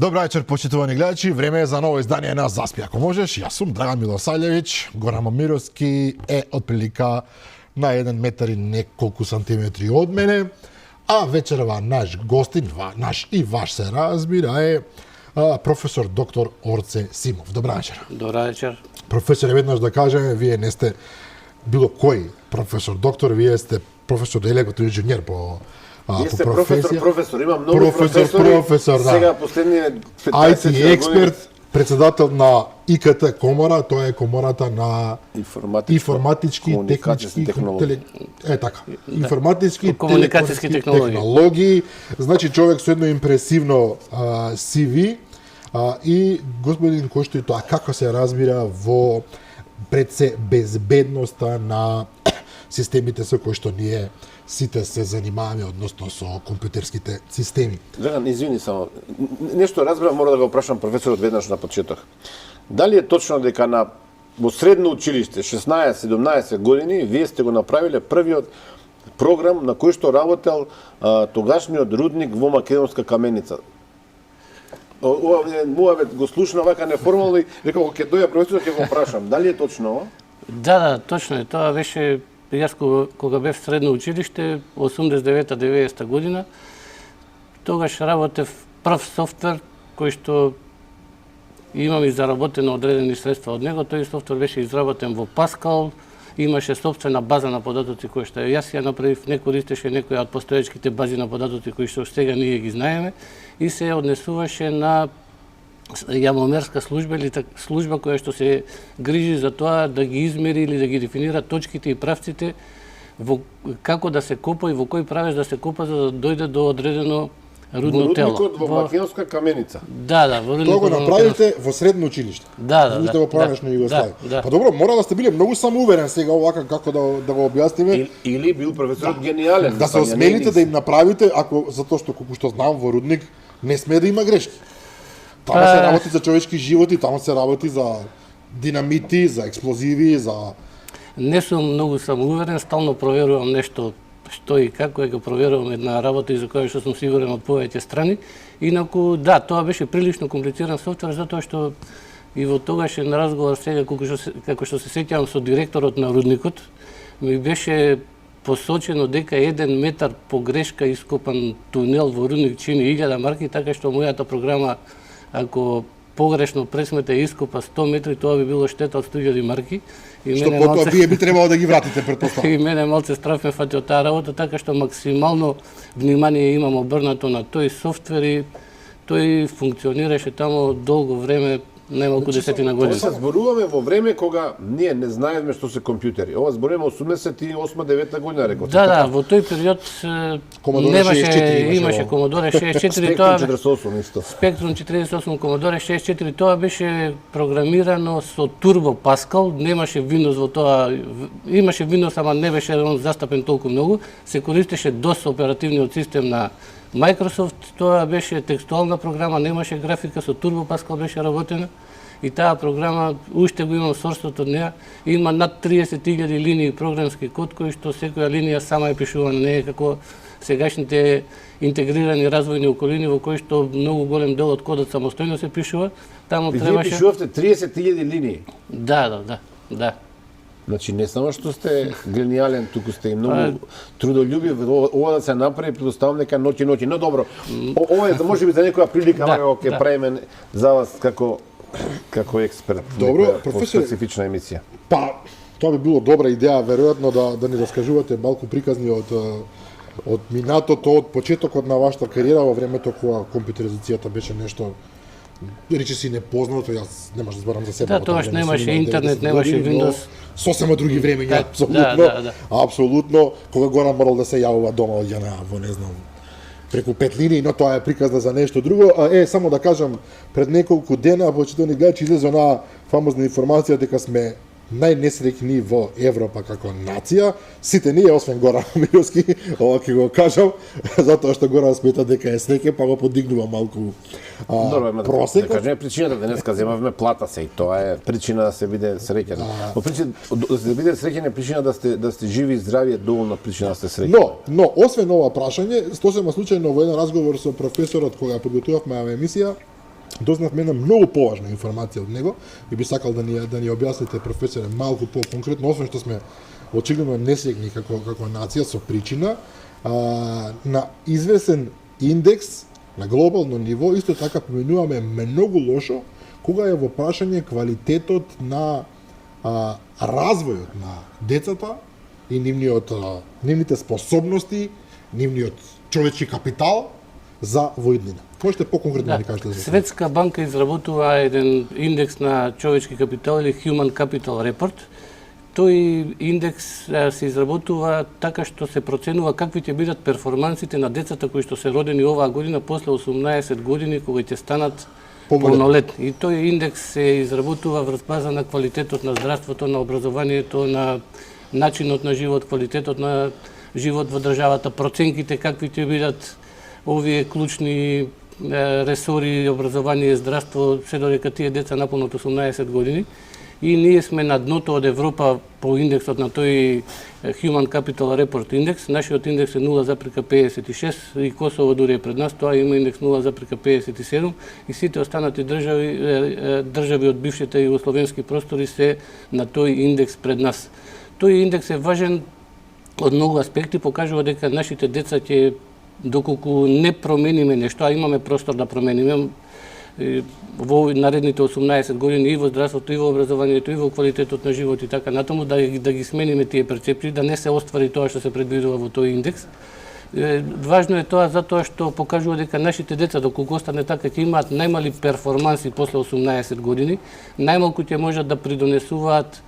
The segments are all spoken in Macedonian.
Добра вечер, почитувани гледачи. Време е за ново издание на Заспи ако можеш. Јас сум Драган Милосајлевиќ. Горан Момировски е отприлика на 1 метар и неколку сантиметри од мене. А вечерва наш гостин, наш и ваш се разбира, е професор доктор Орце Симов. Добра вечер. Добра вечер. Професоре, веднаш да кажеме, вие не сте било кој професор доктор, вие сте професор делегатор инженер по професор, има многу професори. Да. Сега последниот IT експерт, председател на ИКТ комора, тоа е комората на информатички, технички информатички, комуникацијски технологии. Значи човек со едно импресивно CV и господин кој што и тоа како се разбира во пред се безбедноста на системите со кои што ние сите се занимаваме, односно со компјутерските системи. Драган, извини само. Нешто разбрав, мора да го прашам професорот веднаш на почеток. Дали е точно дека во средно училиште, 16-17 години, вие сте го направиле првиот програм на кој што работел тогашниот рудник во Македонска каменица? Ова го слушна вака неформално и рекол, ќе доја професорот ќе го прашам. Дали е точно ова? Да, точно е. Тоа беше јас кога бев в средно училиште, 89-90 година, тогаш работев прв софтвер кој што имам и заработено одредени средства од него. Тој софтвер беше изработен во Pascal, имаше собствена база на податоци кој што јас ја направив, не користеше некоја од постоечките бази на податоци кои што сега ние ги знаеме и се однесуваше на јавномерска служба или служба која што се грижи за тоа да ги измери или да ги дефинира точките и правците во како да се копа и во кој правец да се копа за да дојде до одредено рудно тело. Во рудникот во Македонска каменица. Да, во рудникот. Тоа го направите во средно училиште. Да. Во поранешна Југославија. Па добро, мора да сте биле многу самоуверен сега овака како да го објасниме. Или бил професорот гениален. Да се осмелите да им направите, ако затоа што колку што знам во рудник не смее да има грешки. Таму се работи за човечки животи, таму се работи за динамити, за експлозиви, за... Не сум многу самоуверен, стално проверувам нешто што и како го проверувам една работа и за која што сум сигурен од повеќе страни. Инаку, да, тоа беше прилично комплициран софтвер, затоа што и во тогашен разговор сега, како што се сеќавам со директорот на рудникот, ми беше посочено дека 1 метар погрешка ископан тунел во рудник чини 1000 марки, така што мојата програма, ако погрешно пресмете ископа 100 метри, тоа би било штета од 100.000 марки. Што потоа вие би требало да ги вратите, претпоставам. И мене малце страф ме фати од таа работа, така што максимално внимание имам обрнато на тој софтвер и тој функционираше таму долго време, најмалку десетина години. Ова се зборуваме во време кога ние не знаевме што се компјутери. Ова зборуваме 88-9 година, реков. Да, во тој период имаше Commodore 64, тоа Spectrum 48 исто. Spectrum 48, Commodore 64, тоа беше програмирано со Turbo Pascal, немаше Windows во тоа, имаше Windows, ама не беше застапен толку многу, се користеше DOS оперативниот систем на Microsoft, тоа беше текстуална програма, немаше графика, со Turbo Pascal беше работена и таа програма, уште го имам сорсот од неа, има над 30.000 линии програмски код, кои што секоја линија сама е пишувана, не е како сегашните интегрирани развојни околини во кои што многу голем дел од кодот самостојно се пишува. Таму требаше... Вие пишувавте 30.000 линии? Да. Значи, не само што сте гениален, туку сте и многу трудолюбив, ова да се направи, предоставам дека ноќи. Но добро, ова е може би за некоја прилика, ќе правиме за вас како експерт. Добро, професор, специфична емисија. Па, тоа би било добра идеја, веројатно да ни раскажувате малку приказни од минатото, од почетокот на вашата кариера во времето кога компјутеризацијата беше нешто речиси непознато, јас немаш да зборам за себе. Да, тогаш немаше интернет, немаше Windows. Сосема други времења, апсолутно. Апсолутно, кога Горан морал да се јавува дома од јана, во не знам, преку 5 линии, но тоа е приказна за нешто друго. Само да кажам, пред неколку дена, почитувани гледачи, излезе на фамозна информација дека сме најнесреќни во Европа како нација. Сите ние, освен Горан Мировски, ова ќе го кажам, затоа што Горан смета дека е среќен, па го подигнува малку просекот. Да кажеме причината, денеска земавме плата се и тоа е причина да се биде среќен. Да се биде среќен е причина да сте живи и здрави, е доволна причина да сте среќен. Но освен ова прашање, сосема случајно во еден разговор со професорот кога подготувавме емисија, дознавме една многу поважна информација од него и би сакал да ни објасните, професоре, малку по-конкретно, освен што сме очигледно несреќни како нација со причина, на извесен индекс на глобално ниво исто така поменуваме многу лошо кога е во прашање квалитетот на развојот на децата и нивните способности, нивниот човечки капитал за во иднина. Можете по-конкретно да ни кажете за тоа? Светска банка изработува еден индекс на човечки капитал или Human Capital Report. Тој индекс се изработува така што се проценува какви ќе бидат перформансите на децата кои што се родени оваа година после 18 години кога ќе станат полнолетни. И тој индекс се изработува врз база на квалитетот на здравството, на образованието, на начинот на живот, квалитетот на живот во државата, проценките какви ќе бидат овие клучни ресори, образование, здравство, се додека тие деца наполнат 18 години. И ние сме на дното од Европа по индексот на тој Human Capital Report индекс. Нашиот индекс е 0,56 и Косово дури е пред нас, тоа има индекс 0,57 и сите останати држави од бившите југословенски простори се на тој индекс пред нас. Тој индекс е важен од многу аспекти, покажува дека нашите деца ќе, доколку не промениме нешто, а имаме простор да промениме во наредните 18 години и во здравството, и во образованието, и во квалитетот на живот и така натаму, да ги смениме тие перцепции, да не се оствари тоа што се предвидува во тој индекс. Важно е тоа затоа што покажува дека нашите деца, доколку остане така, ќе имаат најмали перформанси после 18 години, најмалку ќе можат да придонесуваат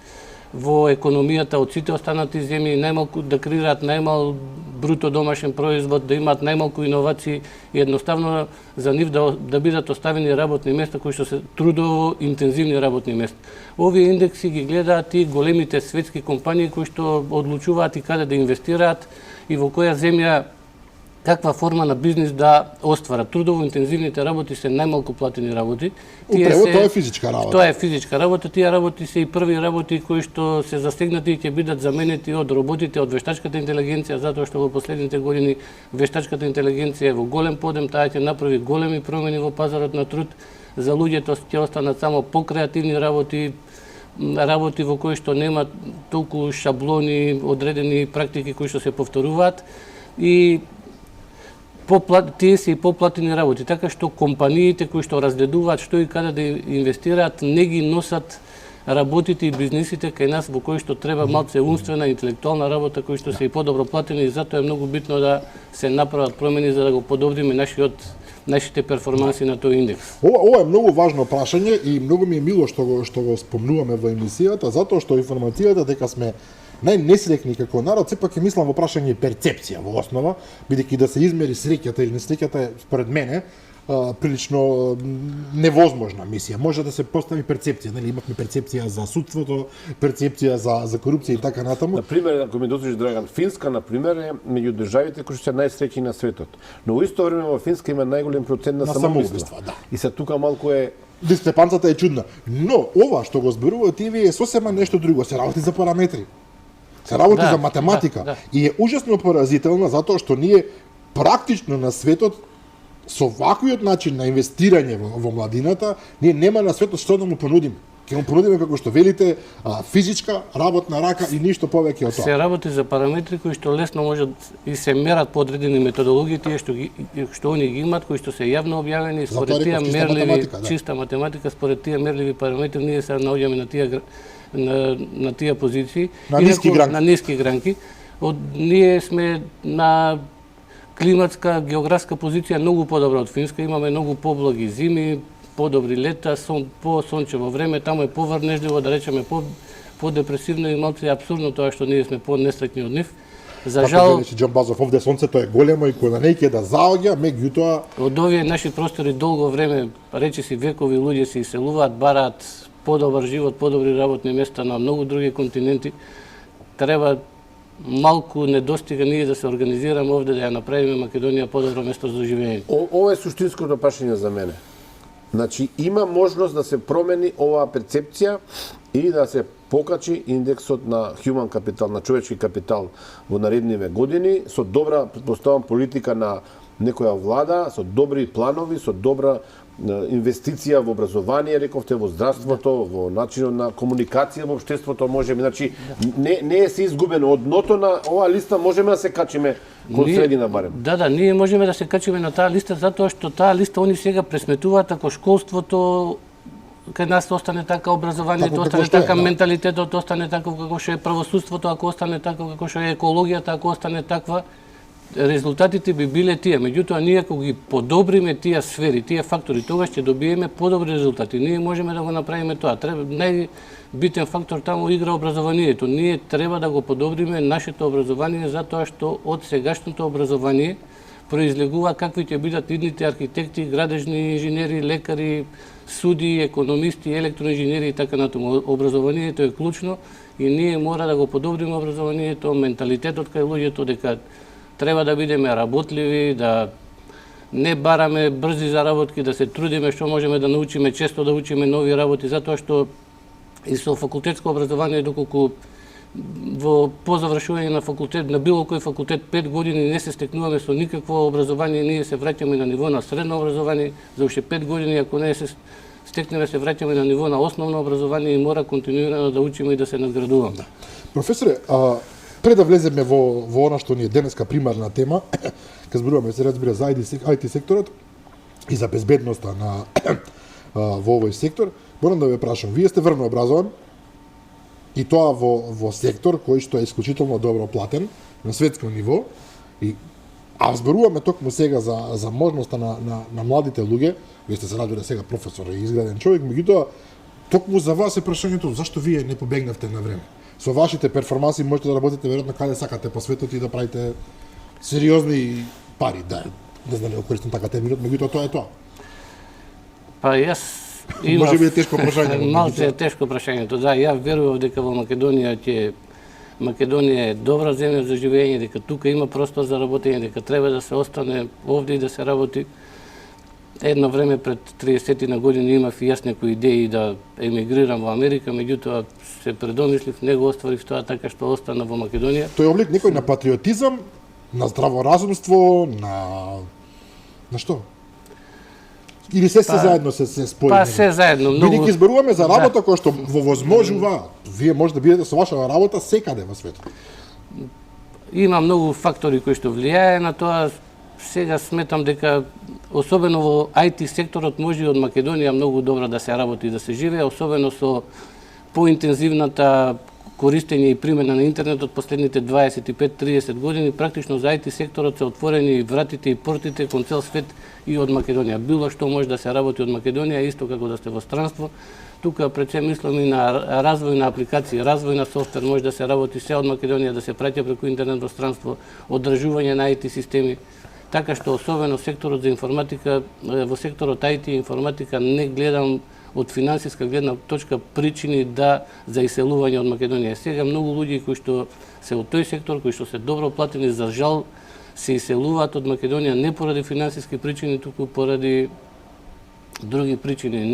во економијата од сите останати земји, најмалку да креираат најмал бруто домашен производ, да имаат најмалку иновации и едноставно за нив да бидат оставени работни места кои што се трудово интензивни работни места. Овие индекси ги гледаат и големите светски компании кои што одлучуваат и каде да инвестираат и во која земја каква форма на бизнис да остварат. Трудово интензивните работи се најмалку платени работи. Тоа е физичка работа. Тоа е физичка работа. Тие работи се и први работи кои што се застигнати и ќе бидат заменети од роботите, од вештачката интелигенција, затоа што во последните години вештачката интелигенција е во голем подем, таа ќе направи големи промени во пазарот на труд. За луѓето ќе останат само покреативни работи, работи во кои што нема толку шаблони, одредени практики кои што се повторуваат и тие се и поплатени работи, така што компаниите кои што разгледуваат што и каде да инвестираат не ги носат работите и бизнисите кај нас во кои што треба малце умствена, интелектуална работа кои што се и подобро платени и затоа е многу битно да се направат промени за да го подобриме нашите перформанси на тој индекс. Ова е многу важно прашање и многу ми е мило што го спомнуваме во емисијата, затоа што информацијата дека сме најнесреќни како народ, сепак ќе мислам во прашање перцепција во основа, бидејќи да се измери среќата или несреќата е според мене прилично невозможна мисија. Може да се постави перцепција, нели имавме перцепција за судството, перцепција за корупција и така натаму. На пример, ако ми дозволиш Драган, Финска на пример е меѓу државите кои се најсреќни на светот. Но во исто време во Финска има најголем процент на самоубиства. Да. И се тука малку е дискрепанцата е чудна. Но ова што го зборуваат е сосема нешто друго, се работи за параметри. Се работи за математика и е ужасно поразителна затоа што ние практично на светот со ваквиот начин на инвестирање во младината, ние нема на светот што да му понудиме. Ќе му понудиме како што велите физичка работна рака и ништо повеќе од тоа. Се работи за параметри кои што лесно можат и се мерат по одредени методологии, тие што они ги имаат, кои што се јавно објавени, според тие мерливи, чиста математика, според тие мерливи параметри ние се наоѓаме на тие позиции. На ниски гранки. На ниски гранки. Ние сме на климатска, географска позиција многу подобра од Финска, имаме многу поблаги зими, подобри лета, по-сончево време, таму е поврнежливо, да речеме по-депресивно и малку апсурдно тоа што ние сме по-несреќни од нив. За жал, Џон Базов, овде сонцето е големо и кога неќе да заоѓа, меѓутоа од овие наши простори долго време, речиси векови луѓе се иселуваат, бараат подобар живот, подобри работни места на многу други континенти. Треба малку недостига ние да се организираме овде, да ја направиме Македонија подобро место за живење. Ова е суштинското прашање за мене. Значи, има можност да се промени оваа перцепција и да се покачи индексот на human capital, на човечки капитал во наредниве години, со добра, предпоставам, политика на некоја влада со добри планови, со добра инвестиција во образование, рековте, во здравството, во начинот на комуникација во општеството, можеме, значи, не е се изгубено. Од дното на оваа листа можеме да се качиме кон средина барем. Да, ние можеме да се качиме на таа листа, затоа што таа листа они сега пресметуваат ако школството кај нас остане така, образованието остане така, менталитетот остане така како што е, правосудството ако остане така како што е, екологијата ако остане таква, резултатите би биле тие. Меѓутоа, ние ако ги подобриме тие сфери, тие фактори, тогаш ќе добиеме подобри резултати. Ние можеме да го направиме тоа. Најбитен фактор таму игра образованието. Ние треба да го подобриме нашето образование, затоа што од сегашното образование произлегува какви ќе бидат идните архитекти, градежни инженери, лекари, суди, економисти, електроинженери и така натаму. Образованието е клучно и ние мора да го подобриме образованието, менталитетот кај луѓето дека треба да бидеме работливи, да не бараме брзи заработки, да се трудиме што можеме да научиме, често да учиме нови работи, затоа што и со факултетско образование, доколку во позавршување на факултет, на било кој факултет 5 години не се стекнуваме со никакво образование, ние се враќаме на ниво на средно образование, за уште 5 години ако не се стекнеме се враќаме на ниво на основно образование и мора континуирано да учиме и да се надградуваме. Професоре, пред да влеземе во она што ни е денеска примарна тема, кога зборуваме се разбира за IT секторот и за безбедноста на во овој сектор, морам да ве прашам, вие сте врвно образован и тоа во сектор кој што е исклучително добро платен на светско ниво и зборуваме токму сега за можноста на младите луѓе, вие сте се разбира сега професор и изграден човек, меѓутоа токму за вас е прашањето зашто вие не побегнавте на време. Со вашите перформанси можете да работите веројатно каде сакате по светот и да правите сериозни пари, да. Не знам да користам така терминот, меѓутоа тоа е тоа. Па јас имав... Може би е тешко прашање. Малце е тешко прашањето, да. Ја верував дека во Македонија е добра земја за живење, дека тука има простор за работење, дека треба да се остане овде и да се работи. Едно време пред 30 на години имав и јас некои идеи да емигрирам во Америка, меѓутоа се предомислив, не го остварив тоа, така што остана во Македонија. Тој облик некој на патриотизам, на здраворазумство, на што? Или се заедно се спои? Па се заедно, многу. Бидејќи зборуваме за работа која што во возможува, вие може да бидете со ваша работа секаде во светот. Има многу фактори кои што влијае на тоа. Сега сметам дека особено во IT секторот може и од Македонија многу добро да се работи и да се живее, особено со поинтензивната користење и примена на интернетот последните 25-30 години, практично за IT секторот се отворени вратите и портите кон цел свет и од Македонија. Било што може да се работи од Македонија, исто како да сте во странство. Тука пред се мислам и на развој на апликации, развој на софтвер, може да се работи се од Македонија, да се праќа преку интернет во странство, одржување на IT системи. Така што особено секторот за информатика, во секторот IT и информатика не гледам од финансиска гледна точка причини за иселување од Македонија. Сега многу луѓе кои што се од тој сектор, кои што се добро платени, за жал се иселуваат од Македонија не поради финансиски причини, туку поради други причини,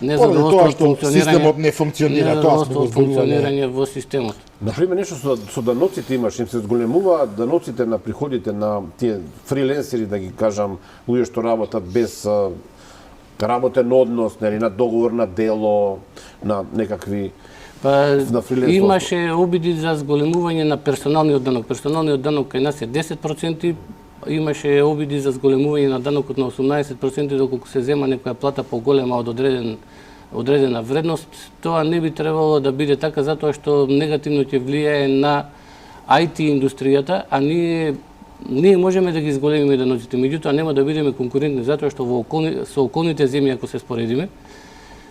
не задоволство од функционирање. Системот не функционира, тоа сме го функционирање во системот. Например, нешто со даноците имаш, им се зголемуваат даноците на приходите на тие фриленсери, да ги кажам, луѓе што работат без работен однос, нели, на договор на дело, на некакви на фриленсерство. Имаше обиди за зголемување на персоналниот данок. Персоналниот данок кај нас е 10%, имаше обиди за зголемување на данокот на 18%, доколку се зема некоја плата поголема од одредена вредност. Тоа не би требало да биде така, затоа што негативно ќе влијае на IT индустријата, а ние можеме да ги зголемиме даноците, меѓутоа нема да бидеме конкурентни, затоа што со околните земји, ако се споредиме,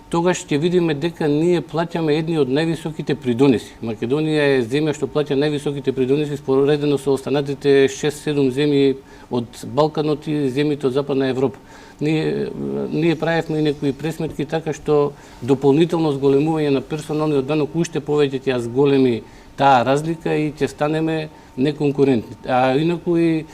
тогаш ќе видиме дека ние плаќаме едни од највисоките придонеси. Македонија е земја што плаќа највисоките придонеси споредено со останатите 6-7 земји од Балканот и земјите од Западна Европа. Ние правевме и некои пресметки така што дополнително зголемување на персоналниот данок уште повеќе ќе зголеми таа разлика и ќе станеме неконкурентни. А инаку и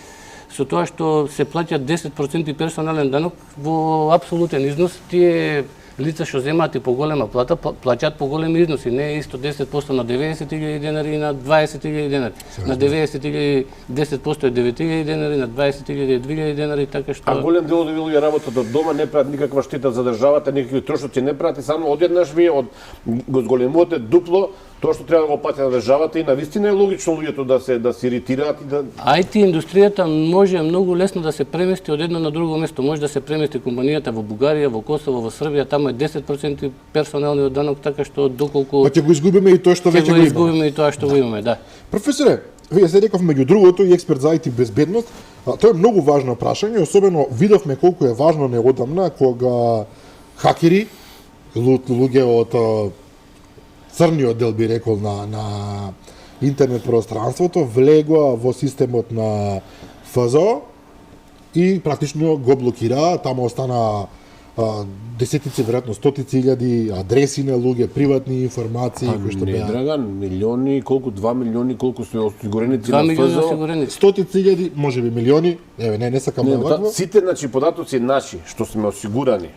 со тоа што се плаќа 10% персонален данок во апсолутен износ, тие лица што земаат и поголема плата, плаќаат поголеми износи, не е исто 10% на 90.000 денари и на 20.000 денари. На 90.000 10% е 9.000 денари, на 20.000 е 2.000 денари, така што... А голем дел од овие луѓе работат од дома, не прават никаква штета за државата, никакви трошоци не прават и само одеднаш вие од го зголемувате дупло тоа што треба да го плати на државата и навистина е логично луѓето да се иритираат и да... IT индустријата може многу лесно да се премести од едно на друго место. Може да се премести компанијата во Бугарија, во Косово, во Србија, таму е 10% персоналниот данок, така што доколку... Па ќе го изгубиме и тоа што веќе го имаме. Ќе го изгубиме и тоа што го имаме, да. Професоре, вие се реков меѓу другото и експерт за IT безбедност, тоа е многу важно прашање, особено видовме колку е важно неодамна кога хакери, луѓе од црниот дел би рекол на интернет пространството влегоа во системот на ФЗО и практично го блокираа, таму остана десетици, веројатно стотици илјади адреси на луѓе, приватни информации кои што беа. Драган, милиони, колку 2 милиони, колку се осигуреници 2 на милиони ФЗО. осигуреници. Стотици илјади, можеби милиони, не сакам да вакво. Сите податоци наши што сме осигурани.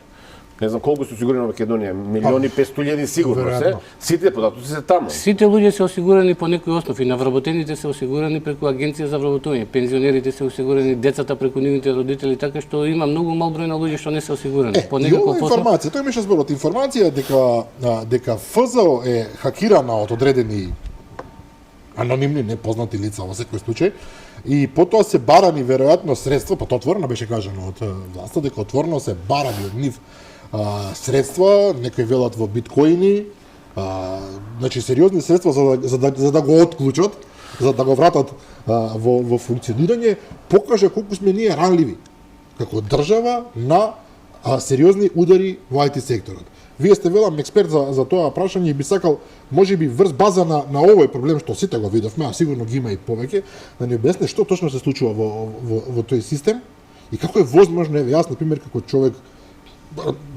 Не знам колку се осигурени во Македонија, милиони 500.000 сигурно се. Сите податоци се таму. Сите луѓе се осигурани по некој основ и навработените се осигурани преку агенција за вработување, пензионерите се осигурани, децата преку нивните родители, така што има многу мал број на луѓе што не се осигурани. По некаков информација, тој имаше зборот информација дека ФЗО е хакирана од одредени анонимни, непознати лица во секој случај, и потоа се барани веројатно средства, па тоа отворено беше кажано од власта, дека отворено се барани од нив средства, некои велат во биткоини, значи сериозни средства за да го отклучат, за да го вратат во функционирање, покажа колку сме ние ранливи како држава на сериозни удари во IT секторот. Вие сте велам експерт за тоа прашање и би сакал можеби врз база на овој проблем што сите го видовме, а сигурно ги има и повеќе, да ни објасни што точно се случува во тој систем и како е возможно, еве јас на пример како човек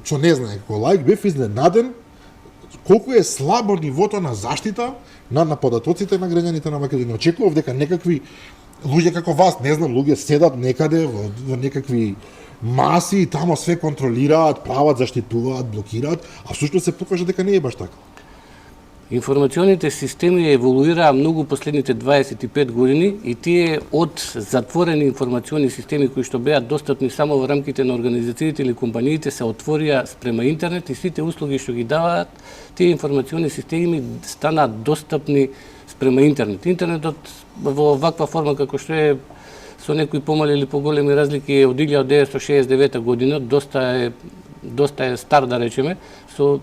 што не знае, како лаик бев изненаден колку е слабо нивото на заштита на податоците на граѓаните на Македонија. Очекував дека некакви луѓе како вас, не знам, луѓе седат некаде во некакви маси и тамо све контролираат, прават, заштитуваат, блокираат, а всушност се покажа дека не е баш така. Информационите системи еволуираа многу последните 25 години и тие од затворени информациони системи кои што беа достапни само во рамките на организациите или компаниите се отворија спрема интернет и сите услуги што ги даваат, тие информациони системи станаат достапни спрема интернет. Интернетот во ваква форма како што е со некои помали или поголеми разлики од 1969 година, доста е стар да речеме, со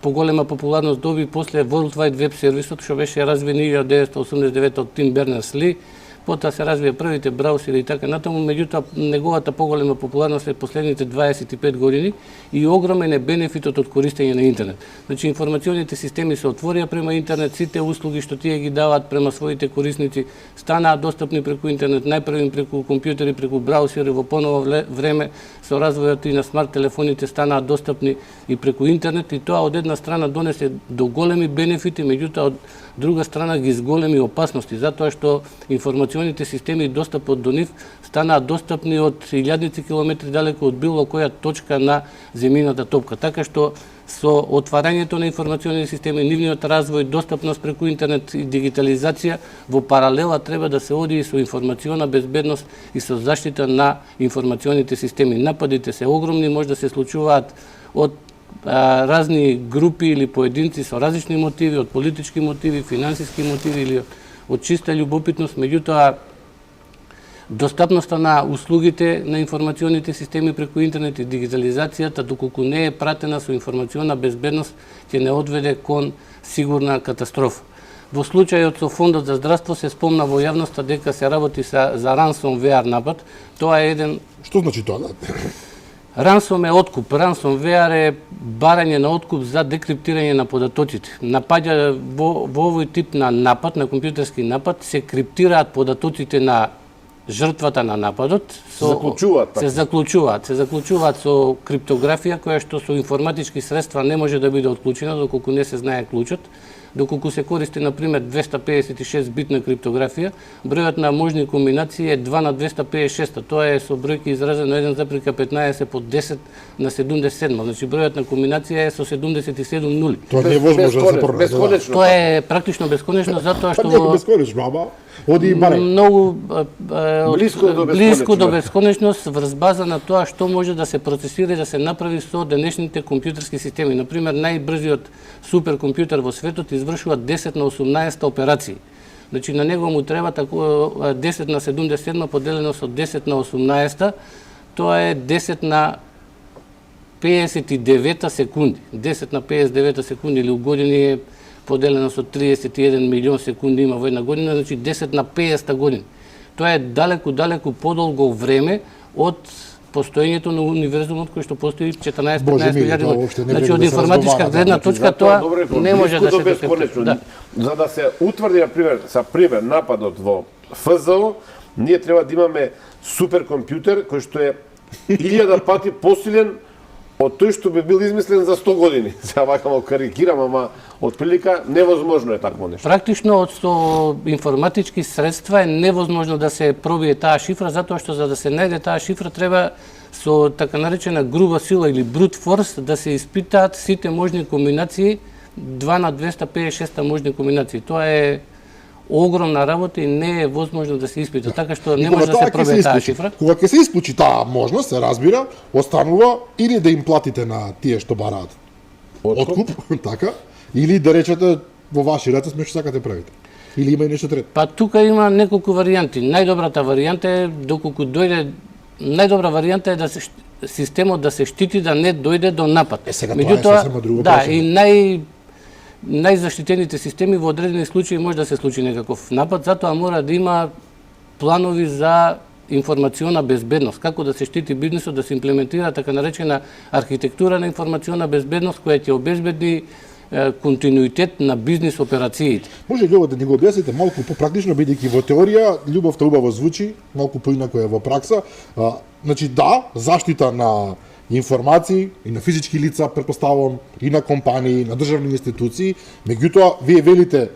поголема популарност доби после World Wide Web сервисот што беше развиен 1989 од Тим Бернерс-Ли, потоа се развија првите браусери и така натаму, меѓутоа неговата поголема популарност е последните 25 години и огромен е бенефитот од користење на интернет. Значи информационите системи се отворија према интернет, сите услуги што тие ги даваат према своите корисници станаа достапни преку интернет, најпрвим преку компјутери, преку браусери, во поново време со развојот и на смарт телефоните станаа достапни и преку интернет и тоа од една страна донесе до големи бенефити, меѓутоа од друга страна ги зголеми опасности, затоа што информационите системи и достапот до нив станаа достапни од илјадници километри далеко од било која точка на земјината топка. Така што со отварањето на информациони системи, нивниот развој, достапност преку интернет и дигитализација, во паралела треба да се оди и со информациона безбедност и со заштита на информационите системи. Нападите се огромни, може да се случуваат од разни групи или поединци со различни мотиви, од политички мотиви, финансиски мотиви или од чиста љубопитност, меѓутоа достапноста на услугите на информационите системи преку интернет и дигитализацијата, доколку не е пратена со информациона безбедност, ќе не одведе кон сигурна катастрофа. Во случајот со Фондот за здравство се спомна во јавноста дека се работи за ransomware напад. Тоа е еден... Што значи тоа? Рансом е откуп. Ransomware е барање на откуп за декриптирање на податоците. Напаѓа во овој тип на напад, на компјутерски напад, се криптираат податоците на жртвата на нападот, се заклучуваат со криптографија која што со информатички средства не може да биде отклучена доколку не се знае клучот. Доколку се користи, например, 256 битна криптографија, бројот на можни комбинации е 2 на 256. Тоа е со бројки изразено 1,15 по 10 на 77. Значи, бројот на комбинација е со 77 нули. Тоа не е возможно да се пробие. Бесконечно. Тоа е практично бесконечно, затоа што... Па не е бесконечно, ама оди и баре. Многу Блиску до бесконечност врз база на тоа што може да се процесира и да се направи со денешните компјутерски системи. Например, најбрзиот суперкомпјутер во светот извршува 10 на 18 операции. Значи, на него му треба 10 на 77 поделено со 10 на 18, тоа е 10 на 59 секунди. 10 на 59 секунди или у години е поделено со 31 милион секунди има во една година, значи 10 на 50 години. Тоа е далеку подолго време од постоењето на универзумот кој што постои 14-15 години. Значи, од информатичка гледна точка тоа не може да се бесконечно. За да се утврди, за пример, нападот во ФЗО, ние треба да имаме суперкомпјутер кој што е 1000 пати посилен од тој што би бил измислен за 100 години. Сега вакамо карикирам, ама од прилика невозможно е такво нешто. Практично со информатички средства е невозможно да се пробие таа шифра, затоа што за да се најде таа шифра треба со така наречена груба сила или brute force да се испитаат сите можни комбинации, 2 на 256 можни комбинации. Тоа е огромна работа и не е возможно да се испита, така што не може да се пробие таа шифра. Кога ќе се исклучи таа можност, се разбира, останува или да им платите на тие што бараат откуп, така, или да речете во ваши раце сме што сакате правите. Или има и нешто трето. Па тука има неколку варијанти. Најдобрата варијанта е доколку дојде најдобра варијанта е да се системот да се штити да не дојде до напад. Сега тоа е сосема друго да, прашање. и најзаштитените системи во одредени случаи може да се случи некаков напад, затоа мора да има планови за информациона безбедност, како да се штити бизнисот, да се имплементира така наречена архитектура на информациона безбедност која ќе обезбеди континуитет на бизнис операциите. Може ли да ни го објасните малку попрактично, бидејќи во теорија љубовта убаво звучи, малку поинако е во пракса. Значи да, заштита на информации и на физички лица, претпоставувам, и на компании, на државни институции, меѓутоа вие велите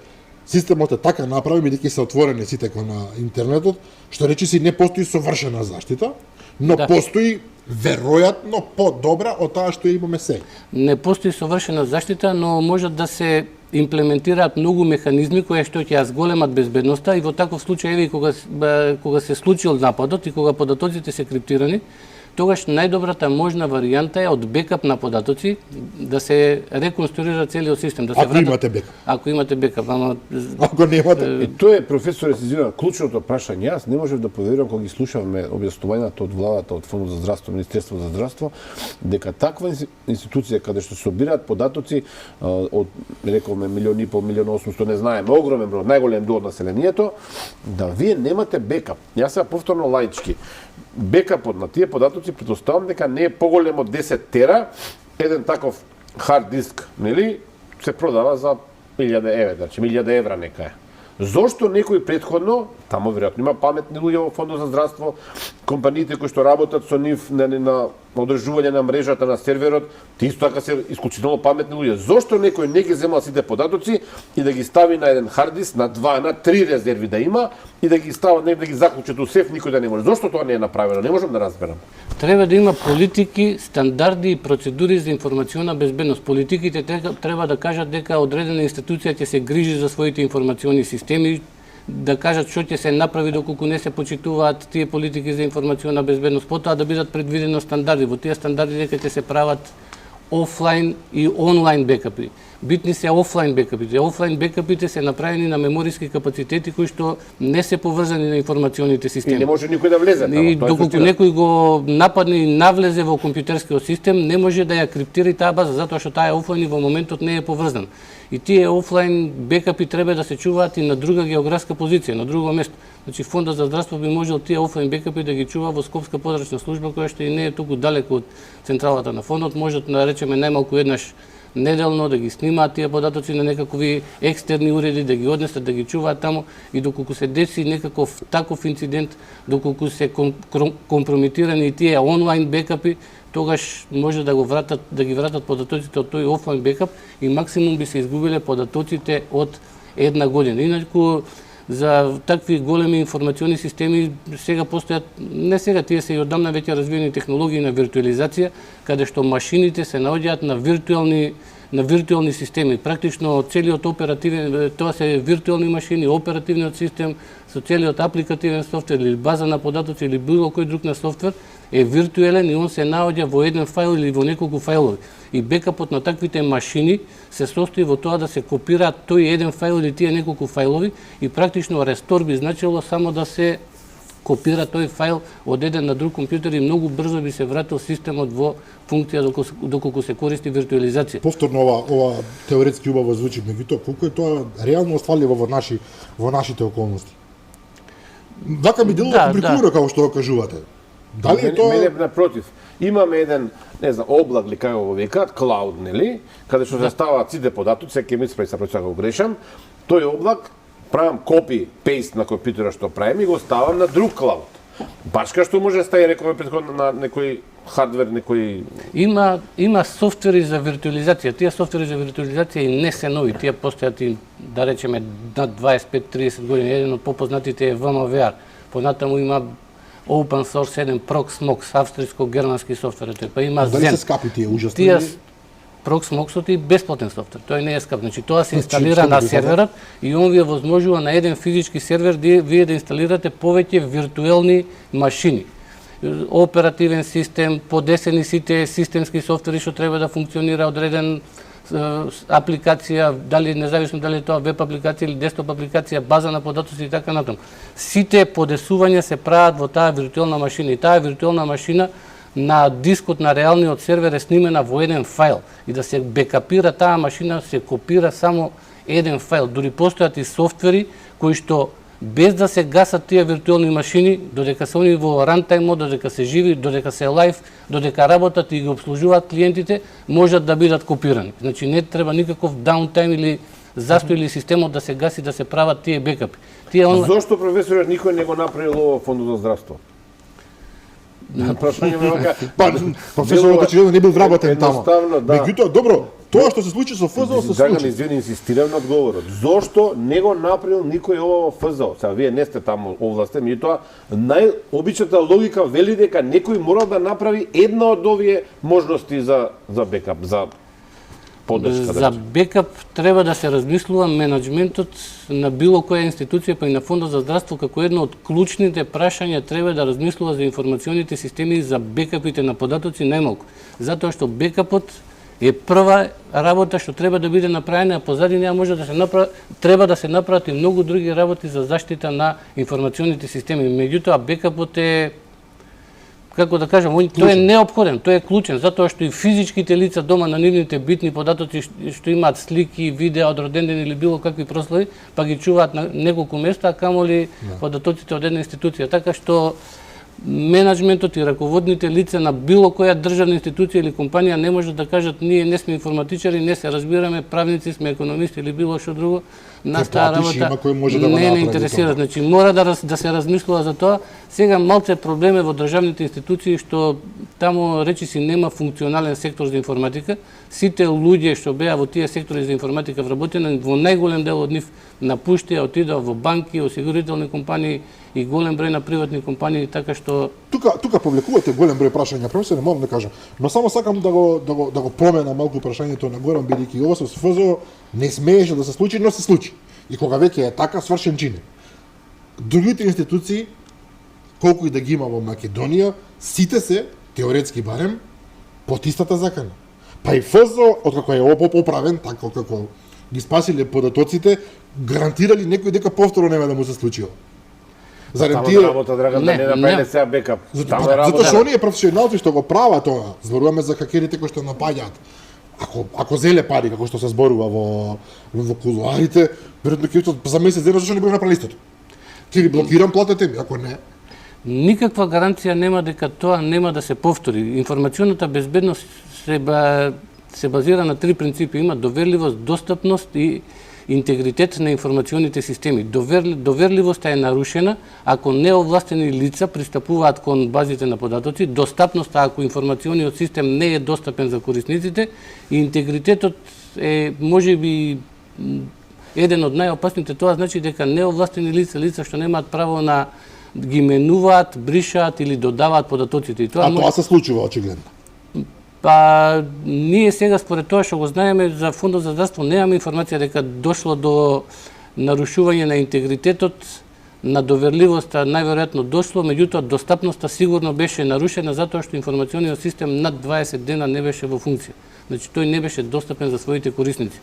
системот е така направен бидејќи се отворени сите кон интернетот, што речиси не постои совршена заштита, но постои веројатно подобра од таа што имаме сега. Не постои совршена заштита, но можат да се имплементираат многу механизми кои што ќе ја зголемат безбедноста и во таков случај еви кога се случил нападот и кога податоците се криптирани, тогаш најдобрата можна варијанта е од бекап на податоци да се реконструира целиот систем, да се вратат. Имате бекап. Ако имате бекап, ама ако немате. И тоа е, професоре, се извинувам, клучното прашање. Јас не можев да поверувам кога ги слушавме објаснувањата од владата, од Фондот за здравство, Министерство за здравство, дека таква институција каде што се собираат податоци од рековме 1,5 милион, 1,800,000, не знаеме, огромен број, најголем дел од населението, да вие немате бекап. Јас сега повторно лаички. Бекапот на тие податоци претпоставам дека не е поголем од 10 тера, еден таков хард диск, нели, се продава за 1000 евра, значи 1000 евра нека е. Зошто некој претходно, тамо веројатно има паметни луѓе во Фондот за здравство, компаниите кои што работат со нив на одржување на мрежата на серверот, ти исто така се исклучително паметни луѓе. Зошто некој не ги зема сите податоци и да ги стави на еден хард диск, на 2, на 3 резерви да има и да ги става, да ги заклучат у сеф, никој да не може. Зошто тоа не е направено? Не можам да разберам. Треба да има политики, стандарди и процедури за информациона безбедност. Политиките треба да кажат дека одредена институција ќе се грижи за своите информациони системи, да кажат што ќе се направи доколку не се почитуваат тие политики за информациона безбедност, потоа да бидат предвидено стандарди. Во тие стандарди дека ќе се прават офлайн и онлайн бекапи. Битни се офлайн бекапите. Офлайн бекапите се направени на мемориски капацитети кои што не се поврзани на информационите системи. И не може никој да влезе таму. И доколку некој го нападне и навлезе во компјутерскиот систем, не може да ја криптира таа база, затоа што таа е офлайн и во моментот не е поврзана. И тие офлайн бекапи треба да се чуваат и на друга географска позиција, на друго место. Значи Фондот за здравство би можел тие офлайн бекапи да ги чува во Скопска подрачна служба која што и не е туку далеко од централата на фондот, можат да речеме најмалку еднаш неделно, да ги снимаат тие податоци на некакви екстерни уреди, да ги однесат, да ги чуваат таму и доколку се деси некаков таков инцидент, доколку се компрометирани тие онлайн бекапи, тогаш може да ги вратат податоците од тој офлайн бекап и максимум би се изгубиле податоците од една година. Инаку за такви големи информациони системи сега постојат, не сега, тие се и одамна веќе развиени технологии на виртуализација, каде што машините се наоѓаат на виртуелни системи. Практично целиот оперативен, тоа се виртуелни машини, оперативниот систем со целиот апликативен софтвер или база на податоци или било кој друг на софтвер е виртуелен и он се наоѓа во еден файл или во неколку фајлови. И бекапот на таквите машини се состои во тоа да се копираат тој еден файл или тие неколку фајлови и практично рестор би значило само да се копира тој файл од еден на друг компјутер и многу брзо би се вратил системот во функција доколку се користи виртуализација. Повторно ова теоретски убаво звучи, меѓутоа колку е тоа реално остварливо во нашите околности. Вака ми делува компликувано како што го кажувате. Дали е тоа? Мене напротив, имаме еден, не знам, облак ли како го викаат, клауд, нели, каде што се ставаат сите податоци, ќе ми спреса пред го грешам, тој облак правам копи пейст на компјутера што правим и го ставам на друг клауд. Баш кај што може да стаи рекове претходно на некој хардвер, некој Има софтвери за виртуализација. Тие софтвери за виртуализација и не се нови, тие постојат и да речеме над 25-30 години. Еден од попознатите е VMware. Понатаму има Open Source 7 Proxmox, австриско-германски софтвер, па има Дали Zen. се скапи тие ужасни? Тие Proxmoxот е бесплатен софтвер, тој не е скап. Значи тоа се инсталира на серверот и он ви овозможува на еден физички сервер вие да инсталирате повеќе виртуелни машини. Оперативен систем, подесени сите системски софтвери што треба да функционира одреден апликација, дали независно дали е тоа веб апликација или десктоп апликација, база на податоци и така натаму. Сите подесувања се прават во таа виртуелна машина и таа виртуелна машина на дискот на реалниот сервер е снимена во еден файл и да се бекапира таа машина се копира само еден файл. Дури постојат и софтвери кои што без да се гасат тие виртуелни машини, додека се они во рантайм мод, додека се живи, додека се лайв, додека работат и ги обслужуваат клиентите, можат да бидат копирани. Значи не треба никаков даунтайм или застој или системот да се гаси, да се прават тие бекапи. Зошто, професоре, никој не го направил ово Фондот за здравство? Прашање ме вака. Професорот очигледно не бил вработен таму. Едноставно, да. Меѓутоа, добро, тоа што се случи со ФЗО се Драган, случи. извини, инсистирам на одговорот. Зошто не го направил никој ово ФЗО? Сега, вие не сте таму овластен, меѓутоа, најобичната логика вели дека некој мора да направи една од овие можности за бекап, за поддршка. За бекап треба да се размислува менаџментот на било која институција, па и на Фондот за здравство, како едно од клучните прашања треба да размислува за информационите системи за бекапите на податоци најмалку. Затоа што бекапот е прва работа што треба да биде направена, а позади неа може да се направи, треба да се направат и многу други работи за заштита на информационите системи. Меѓутоа бекапот е, како да кажам, тој е неопходен, тој е клучен, затоа што и физичките лица дома на нивните битни податоци што имаат слики, видеа од роден ден или било какви прослави, па ги чуваат на неколку места, а камоли податоците од една институција. Така што менаџментот и раководните лица на било која државна институција или компанија не можат да кажат ние не сме информатичари, не се разбираме, правници сме, економисти или било што друго. Нас таа работа не интересира. Значи мора да се размислува за тоа. Сега малце проблем е во државните институции што таму речиси нема функционален сектор за информатика. Сите луѓе што беа во тие сектори за информатика вработени, во најголем дел од нив напуштија, отидоа во банки, осигурителни компании и голем број на приватни компании, така што Тука повлекувате голем број прашања, професор, не морам да кажам, но само сакам да го промена малку прашањето на Горан, бидејќи ова со ФЗО не смееше да се случи, но се случи. И кога веќе е така, свршен чин. Другите институции, колку и да ги има во Македонија, сите се, теоретски барем, под истата закана. Па и ФЗО, откако е поправен, така како ги спасиле податоците, гарантирали некој дека повторно нема да му се случило. Зарем тие работа, Драган, да не направиле сега бекап. Затоа што оние професионалци што го прават тоа, зборуваме за хакерите кои што напаѓаат. Ако зеле пари, како што се зборува во кулуарите, веројатно ќе викат за месец дена зашто не го направи истото. Ќе ги блокирам платете ми, ако не. Никаква гаранција нема дека тоа нема да се повтори. Информационата безбедност се базира на три принципи. Има доверливост, достапност и интегритет на информационите системи. Доверливоста е нарушена ако неовластени лица пристапуваат кон базите на податоци, достапноста ако информациониот систем не е достапен за корисниците и интегритетот е можеби еден од најопасните. Тоа значи дека неовластени лица што немаат право на ги менуваат, бришаат или додаваат податоците. И тоа тоа се случува очигледно. Па ние сега според тоа што го знаеме за Фондот за здравство немаме информација дека дошло до нарушување на интегритетот, на доверливоста најверојатно дошло, меѓутоа достапноста сигурно беше нарушена затоа што информациониот систем над 20 дена не беше во функција. Значи тој не беше достапен за своите корисници.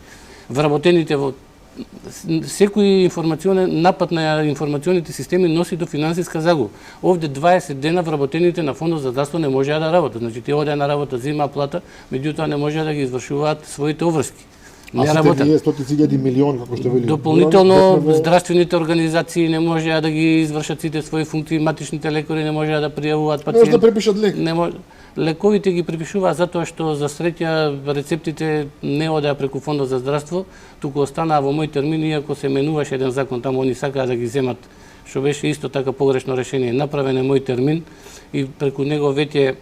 Вработените во секој информационен напад на информационите системи носи до финансиска загуба. Овде 20 дена вработените на Фондот за здравство не можеа да работат. Значи тие одеа на работа, земаа плата, меѓутоа не можеа да ги извршуваат своите обврски. Не работат. А стотици илјади милион, како што вели. Дополнително здравствените организации не можеа да ги извршат сите своји функции, матичните лекари не можеа да пријавуваат пациенти. Може да препишат лек. Лековите ги припишуваат затоа што за среќа рецептите не одеа преку Фондот за здравство, туку останаа во мој термин, иако се менуваше еден закон, таму они сакаа да ги земат, што беше исто така погрешно решение. Направен е мој термин и преку него веќе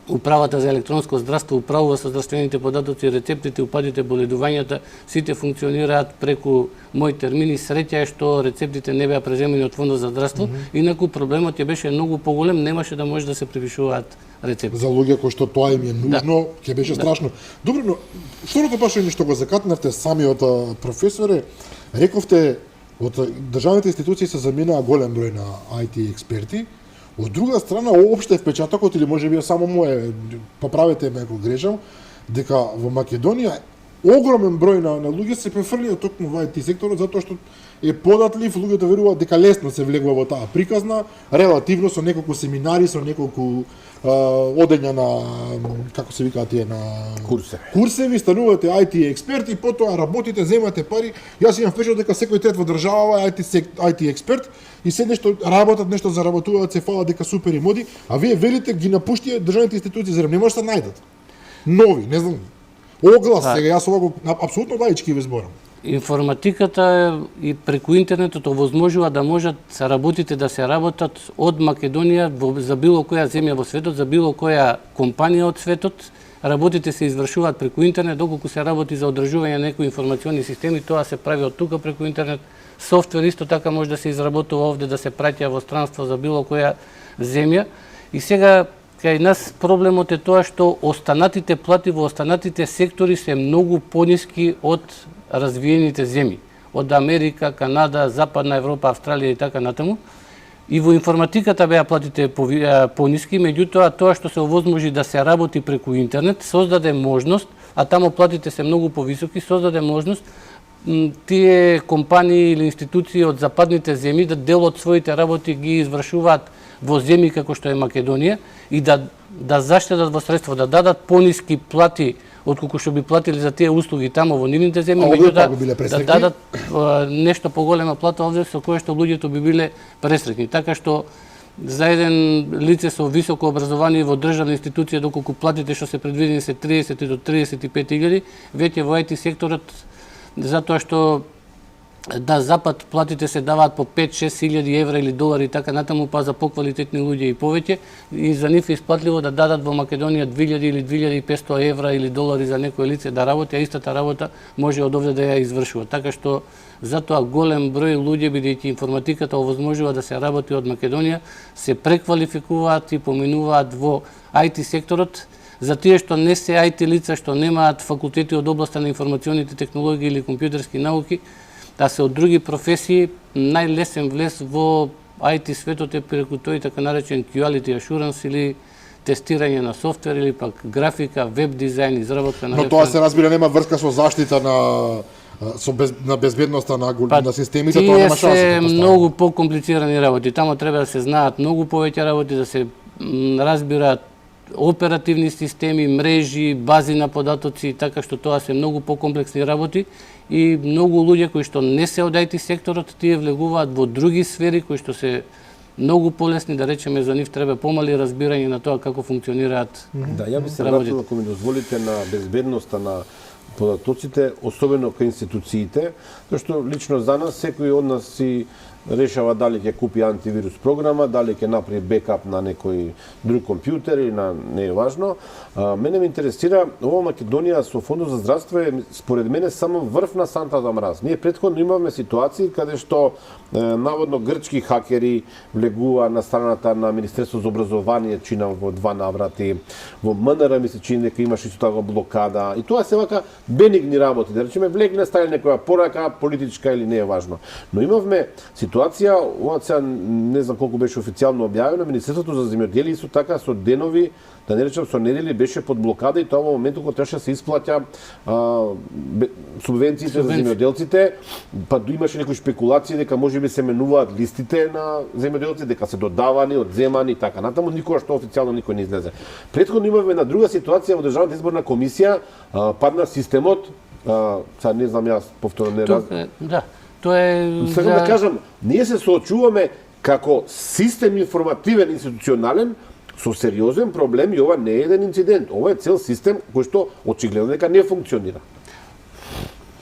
Управата за електронско здравство управува со здравствените податоци, рецептите, упадите, боледувањата, сите функционираат преку мој термин и среќа е што рецептите не беа преземени од Фондот за здравство, инаку проблемот ја беше многу поголем, немаше да може да се препишуваат рецепти. За луѓе кои што тоа им е нужно, ќе беше страшно. Добро, но второто прашање што го закатнавте самиот професоре, рековте од државните институции се заминаа голем број на IT експерти. Од друга страна, опште впечатокот, или можеби само моје, поправете ме ако грешам, дека во Македонија огромен број на луѓе се префрлија токму во IT секторот затоа што е податлив, луѓето веруваат дека лесно се влегува во таа приказна, релативно со неколку семинари, со неколку одења на, како се викаат тие, на курсеви, станувате IT експерти, потоа работите, земате пари. Јас имам впечаток дека секој трет во држава е IT експерт и се нешто работат, нешто заработуваат, се фала дека супер и моди, а вие велите ги напуштија државните институции, зарем не може да се најдат нови, не знам. Оглас сега, јас ова го апсолутно лаички ве зборам. Информатиката и преку интернетот овозможува да можат работите да се работат од Македонија за било која земја во светот, за било која компанија од светот. Работите се извршуваат преку интернет, доколку се работи за одржување на некои информациони системи, тоа се прави од тука преку интернет. Софтвер исто така може да се изработува овде, да се праќа во странство за било која земја. И сега кај нас проблемот е тоа што останатите плати во останатите сектори се многу пониски од развиените земји, од Америка, Канада, Западна Европа, Австралија и така натаму. И во информатиката беа платите пониски, меѓутоа тоа што се овозможи да се работи преку интернет создаде можност, а таму платите се многу повисоки, создаде можност тие компании или институции од западните земји да дел од своите работи ги извршуваат во земји како што е Македонија и да заштедат во средство, да дадат пониски плати отколку што би платили за тие услуги таму во нивните земји, меѓутоа да дадат нешто поголема плата овде со кое што луѓето би биле пресреќни. Така што за еден лице со високо образование во државна институција, доколку платите што се предвидени се 30 до 35.000, веќе во IT секторот, затоа што да запад платите се даваат по 5-6 илјади евра или долари и така натаму, па за поквалитетни луѓе и повеќе, и за нив е исплатливо да дадат во Македонија 2000 или 2500 евра или долари за некој лице да работи, а истата работа може од овде да ја извршува. Така што затоа голем број луѓе, бидејќи информатиката овозможува да се работи од Македонија, се преквалификуваат и поминуваат во IT секторот. За тие што не се IT лица, што немаат факултети од областа на информационите технологии или компјутерски науки, да се од други професии, најлесен влез во IT светот е преку тој така наречен quality assurance или тестирање на софтвер или пак графика, веб дизајн, изработка на веб. Но тоа се разбира нема врска со заштита на безбедноста на системите, тоа нема шанса. Тие се многу покомплицирани работи. Тамо треба да се знаат многу повеќе работи, да се разбираат оперативни системи, мрежи, бази на податоци, така што тоа се многу покомплексни работи и многу луѓе кои што не се од IT секторот, тие влегуваат во други сфери кои што се многу полесни, да речеме, за нив треба помали разбирање на тоа како функционираат. Да, ја би се вратил, ако ми дозволите, на безбедноста на податоците, особено кај институциите, зашто лично за нас секој од нас си решава дали ќе купи антивирус програма, дали ќе направи бекап на некој друг компјутер или на не е важно. Мене ме интересира, ова Македонија со Фондот за здравство е според мене само врв на сантата мраз. Ние претходно имавме ситуации каде што наводно грчки хакери влегува на страната на Министерството за образование, чина во 2 наврати, во МНР ми се чини дека имаше исто така блокада. И тоа се вака бенигни работи, да речеме влегне, стави некоја порака политичка или не е важно. Но имавме ситуација, ова сега не знам колку беше официјално објавено, Министерството за земјоделие исто така со денови, да не речем со недели, беше под блокада и тоа во моментот кога требаше да се исплаќа субвенциите за земјоделците, па имаше некои шпекулации дека можеби се менуваат листите на земјоделците, дека се додавани, одземани и така натаму, никогаш тоа официјално никој не излезе. Претходно имавме на друга ситуација во Државната изборна комисија, падна системот, сега не знам јас повторно не раз. Да, тоа е Сакам да кажам, ние се соочуваме како систем информативен институционален со сериозен проблем и ова не е еден инцидент. Ова е цел систем кој што очигледно дека не функционира.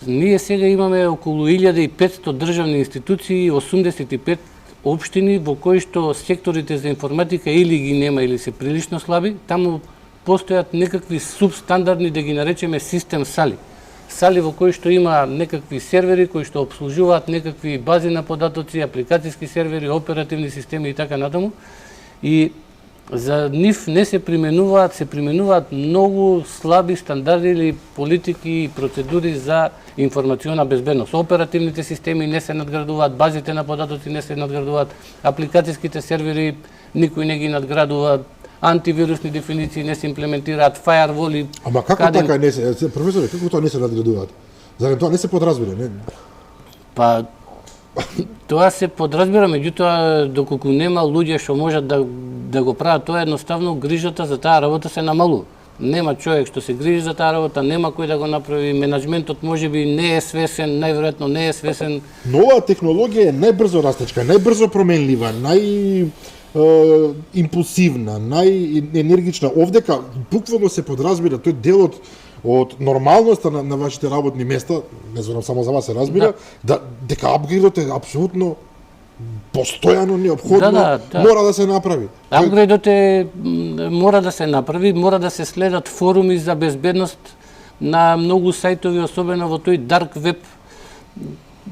Ние сега имаме околу 1500 државни институции и 85 општини во кои што секторите за информатика или ги нема или се прилично слаби, таму постојат некакви субстандардни, да ги наречеме систем сали. Сали во кои што има некакви сервери кои што обслужуваат некакви бази на податоци, апликацијски сервери, оперативни системи и така натаму. И за нив не се применуваат многу слаби стандарди или политики и процедури за информационна безбедност. Оперативните системи не се надградуваат, базите на податоци не се надградуваат, апликацијските сервери никој не ги надградува, антивирусни дефиниции не се имплементираат, фајерволи. Ама како така не се, професоре, како тоа не се надградуваат? Зарем тоа не се подразбира, не? Па тоа се подразбира, меѓутоа доколку нема луѓе што можат да го прават тоа, едноставно грижата за таа работа се намалува. Нема човек што се грижи за таа работа, нема кој да го направи, менаџментот можеби не е свесен, најверојатно не е свесен. Нова технологија е најбрзо растечка, најбрзо променлива, импулсивна, најенергична. Овдека буквално се подразбира, тој делот од нормалноста на вашите работни места, не знам само за вас се разбира, дека апгрейдот е апсолутно постојано неопходно, мора да се направи. Апгрейдот мора да се направи, мора да се следат форуми за безбедност на многу сајтови, особено во тој дарк веб,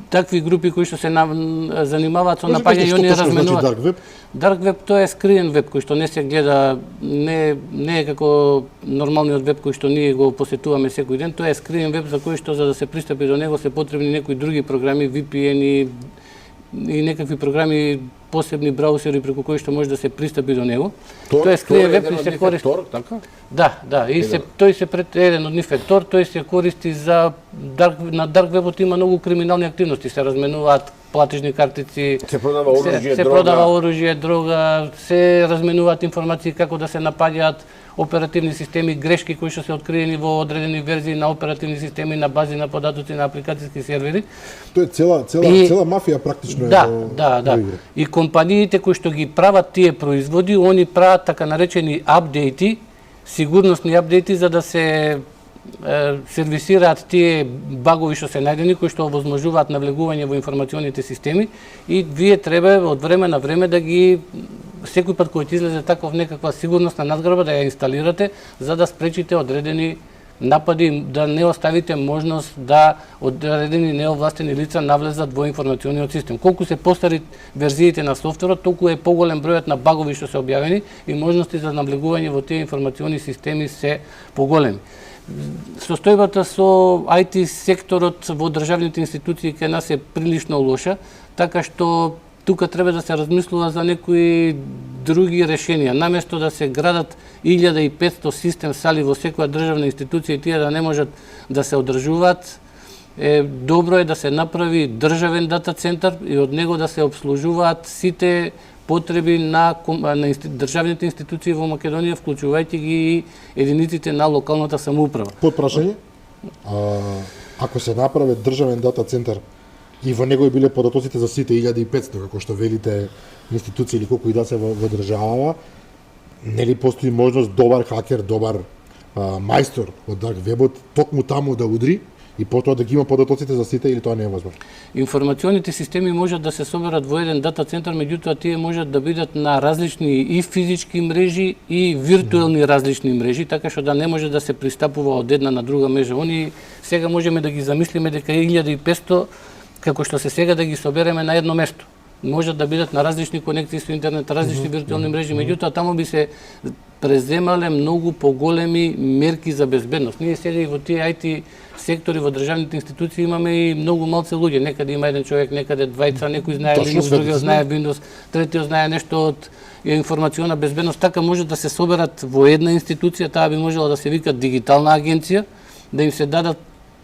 такви групи кои што се занимаваат со напаѓање и они разменуваат. Дарк веб тоа е скриен веб кој што не се гледа, не е како нормалниот веб кој што ние го посетуваме секој ден, тоа е скриен веб за кој што за да се пристапи до него се потребни некои други програми, VPN и некакви програми, посебни браузери преку кои што може да се пристапи до него. Тоа е скриен веб и се користи. Така? Да, и тој се пред еден од нив е Tor, тој се користи за на дарк вебот има многу криминални активности, се разменуваат платежни картици, се продава оружје, се продава оружје, дрога, се разменуваат информации како да се напаѓаат оперативни системи, грешки кои што се откриени во одредени верзии на оперативни системи, на бази на податоци, на апликацијски сервери. Тоа е цела мафија практично. Да. И компаниите кои што ги прават тие производи, они прават така наречени апдејти, сигурносни апдејти за да се сервисираат тие багови што се најдени, кои што овозможуваат навлегување во информационите системи и вие треба од време на време да ги секој пат кога ќе излезе таков некаква сигурносна надграба да ја инсталирате за да спречите одредени напади, да не оставите можност да одредени неовластени лица навлезат во информациониот систем. Колку се постари верзиите на софтверот, толку е поголем бројот на багови што се објавени и можности за навлегување во тие информациони системи се поголеми. Состојбата со IT секторот во државните институции кај нас е прилично лоша, така што тука треба да се размислува за некои други решенија. Наместо да се градат 1500 систем сали во секоја државна институција и тие да не можат да се одржуваат, добро е да се направи државен дата центар и од него да се обслужуваат сите потреби на државните институции во Македонија, вклучувајќи ги и единиците на локалната самоуправа. Под прашање, ако се направи државен дата центар, и во него биле податоците за сите 1500, како што велите институции или колку и да се во државава, нели постои можност добар хакер, добар мајстор од дарк вебот токму таму да удри и потоа да ги има податоците за сите, или тоа не е возможно? Информационите системи можат да се соберат во еден дата центар, меѓутоа тие можат да бидат на различни и физички мрежи и виртуелни различни мрежи, така што да не може да се пристапува од една на друга мрежа. Они сега можеме да ги замислиме дека 1500 како што се сега да ги собереме на едно место. Можат да бидат на различни конекции со интернет, различни виртуелни мрежи, меѓутоа таму би се преземале многу поголеми мерки за безбедност. Ние сега и во тие IT сектори во државните институции имаме и многу малце луѓе. Некаде има еден човек, некаде двајца, некој знае Linux, другиот знае Windows, третиот знае нешто од информациона безбедност. Така може да се соберат во една институција, таа би можела да се вика дигитална агенција, да им се дадат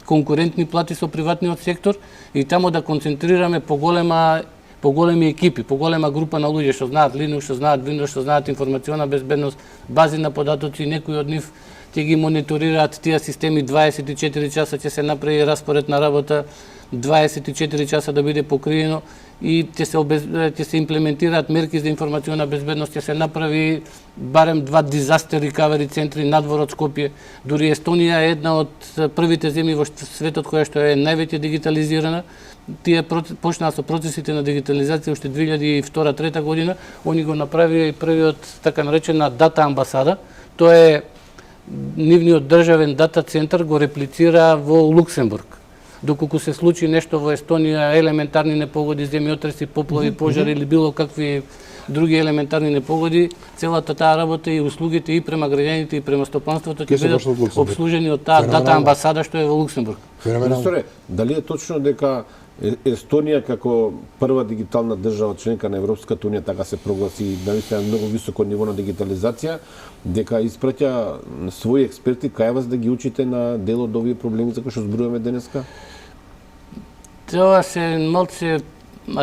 конкурентни плати со приватниот сектор и таму да концентрираме поголеми екипи, поголема група на луѓе што знаат Linux, што знаат Windows, што знаат информациона безбедност, бази на податоци, некои од нив ќе ги мониторираат тие системи 24 часа, ќе се направи распоред на работа 24 часа да биде покриено и ќе се имплементираат мерки за информациона безбедност, ќе се направи барем 2 disaster recovery центри надвор од Скопје. Дури Естонија е една од првите земји во светот која што е највеќе дигитализирана. Тие почнаа со процесите на дигитализација уште 2002-2003 година. Они го направија и првиот така наречена дата амбасада. Тоа е нивниот државен дата центар го реплицира во Луксембург. Доколку се случи нешто во Естонија, елементарни непогоди, земјотреси, поплави, пожари или било какви други елементарни непогоди, целата таа работа и услугите и према граѓаните и према стопанството ќе бидат обслужени од таа дата амбасада што е во Луксембург. Професоре, дали е точно дека Естонија како прва дигитална држава членка на Европската унија така се прогласи наистина многу високо ниво на дигитализација, дека испраќа своји експерти кај вас да ги учите на дел од овие проблеми за кои што зборуваме денеска? Тоа се малце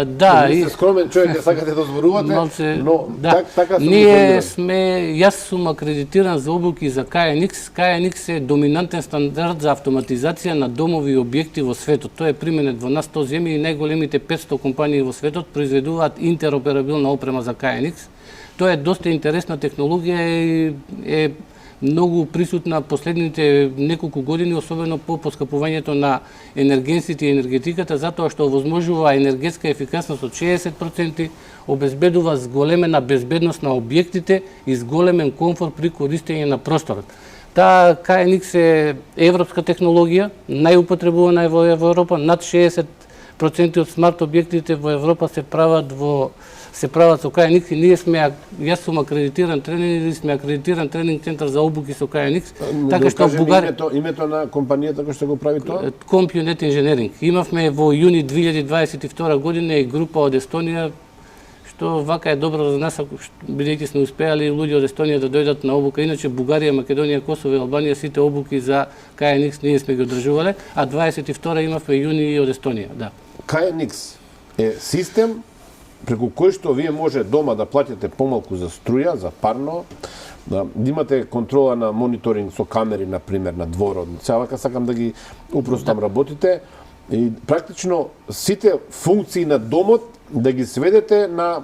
да, и сте скромен човек, ја сакате да зборувате, но да. така се ние сме, јас сум акредитиран за обуки за KNX. KNX е доминантен стандард за автоматизација на домови и објекти во светот. Тој е применет во нас 100 земји и најголемите 500 компании во светот произведуваат интероперабилна опрема за KNX. Тоа е доста интересна технологија и е многу присутна последните неколку години, особено по поскапувањето на енергенсите и енергетиката, затоа што овозможува енергетска ефикасност од 60%, обезбедува зголемена безбедност на објектите и зголемен комфорт при користење на просторот. Таа KNX е европска технологија, најупотребувана е во Европа, над 60% од смарт објектите во Европа се прават со KNX и ние сме, јас сум акредитиран тренер или сме акредитиран тренинг центар за обуки со KNX. Така што името на компанијата која што го прави тоа? CompuNet Engineering. Имавме во јуни 2022 година и група од Естонија, што вака е добро за нас, бидејќи сме успеали луѓе од Естонија да дојдат на обука. Иначе Бугарија, Македонија, Косово и Албанија сите обуки за KNX ние сме ги одржувале, а 22 имавме јуни од Естонија, да. KNX е систем преку кој што вие може дома да платите помалку за струја, за парно, да имате контрола на мониторинг со камери, на пример, на дворот. Сега сакам да ги упростам работите и практично сите функции на домот да ги сведете на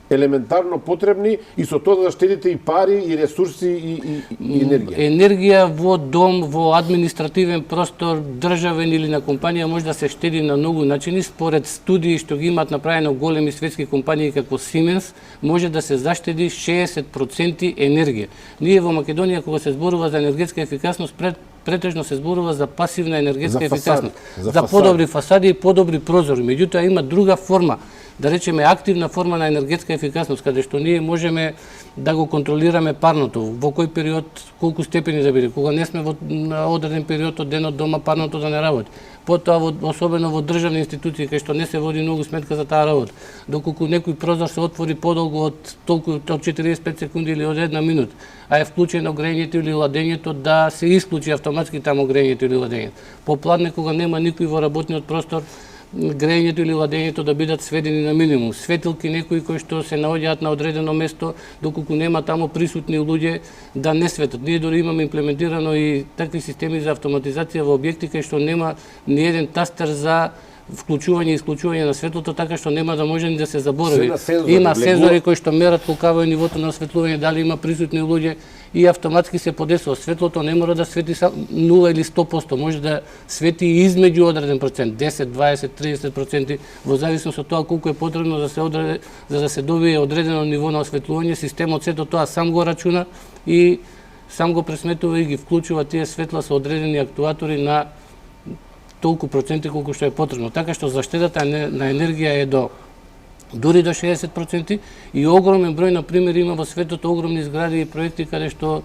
елементарно потребни и со тоа да штедите и пари, и ресурси, и енергија. Енергија во дом, во административен простор, државен или на компанија може да се штеди на многу начини. Според студии што ги имаат направено големи светски компании како Siemens, може да се заштеди 60% енергија. Ние во Македонија кога се зборува за енергетска ефикасност, претежно се зборува за пасивна енергетска ефикасност, за подобри фасади и подобри прозори. Меѓутоа има друга форма, да речеме активна форма на енергетска ефикасност, каде што ние можеме да го контролираме парното, во кој период, колку степени да биде, кога не сме во одреден период од денот дома парното да не работи. Потоа, особено во државни институции, кај што не се води многу сметка за таа работа. Доколку некој прозор се отвори подолго од 45 секунди или од 1 минута, а е вклучено грејењето или ладењето, да се исклучи автоматски тамо грејењето или ладењето. Попладне, кога нема никој во работниот простор, грејењето или ладењето да бидат сведени на минимум. Светилки некои кои што се наоѓаат на одредено место, доколку нема таму присутни луѓе, да не светат. Ние дори имаме имплементирано и такви системи за автоматизација во објекти кај што нема ни еден тастер за вклучување и исклучување на светлото, така што нема да може ни да се заборави. Сензори, Има сензори кои што мерат колкаво е нивото на осветлување, дали има присутни луѓе и автоматски се подесува. Светлото не мора да свети 0 или 100%, може да свети и измеѓу одреден процент, 10, 20, 30%, во зависност од тоа колку е потребно да се за да се добие одредено ниво на осветлување. Системот сето тоа сам го рачуна и сам го пресметува и ги вклучува тие светла со одредени актуатори на толку проценти колку што е потребно. Така што заштедата на енергија е дури до 60% и огромен број, на пример, има во светот огромни згради и проекти каде што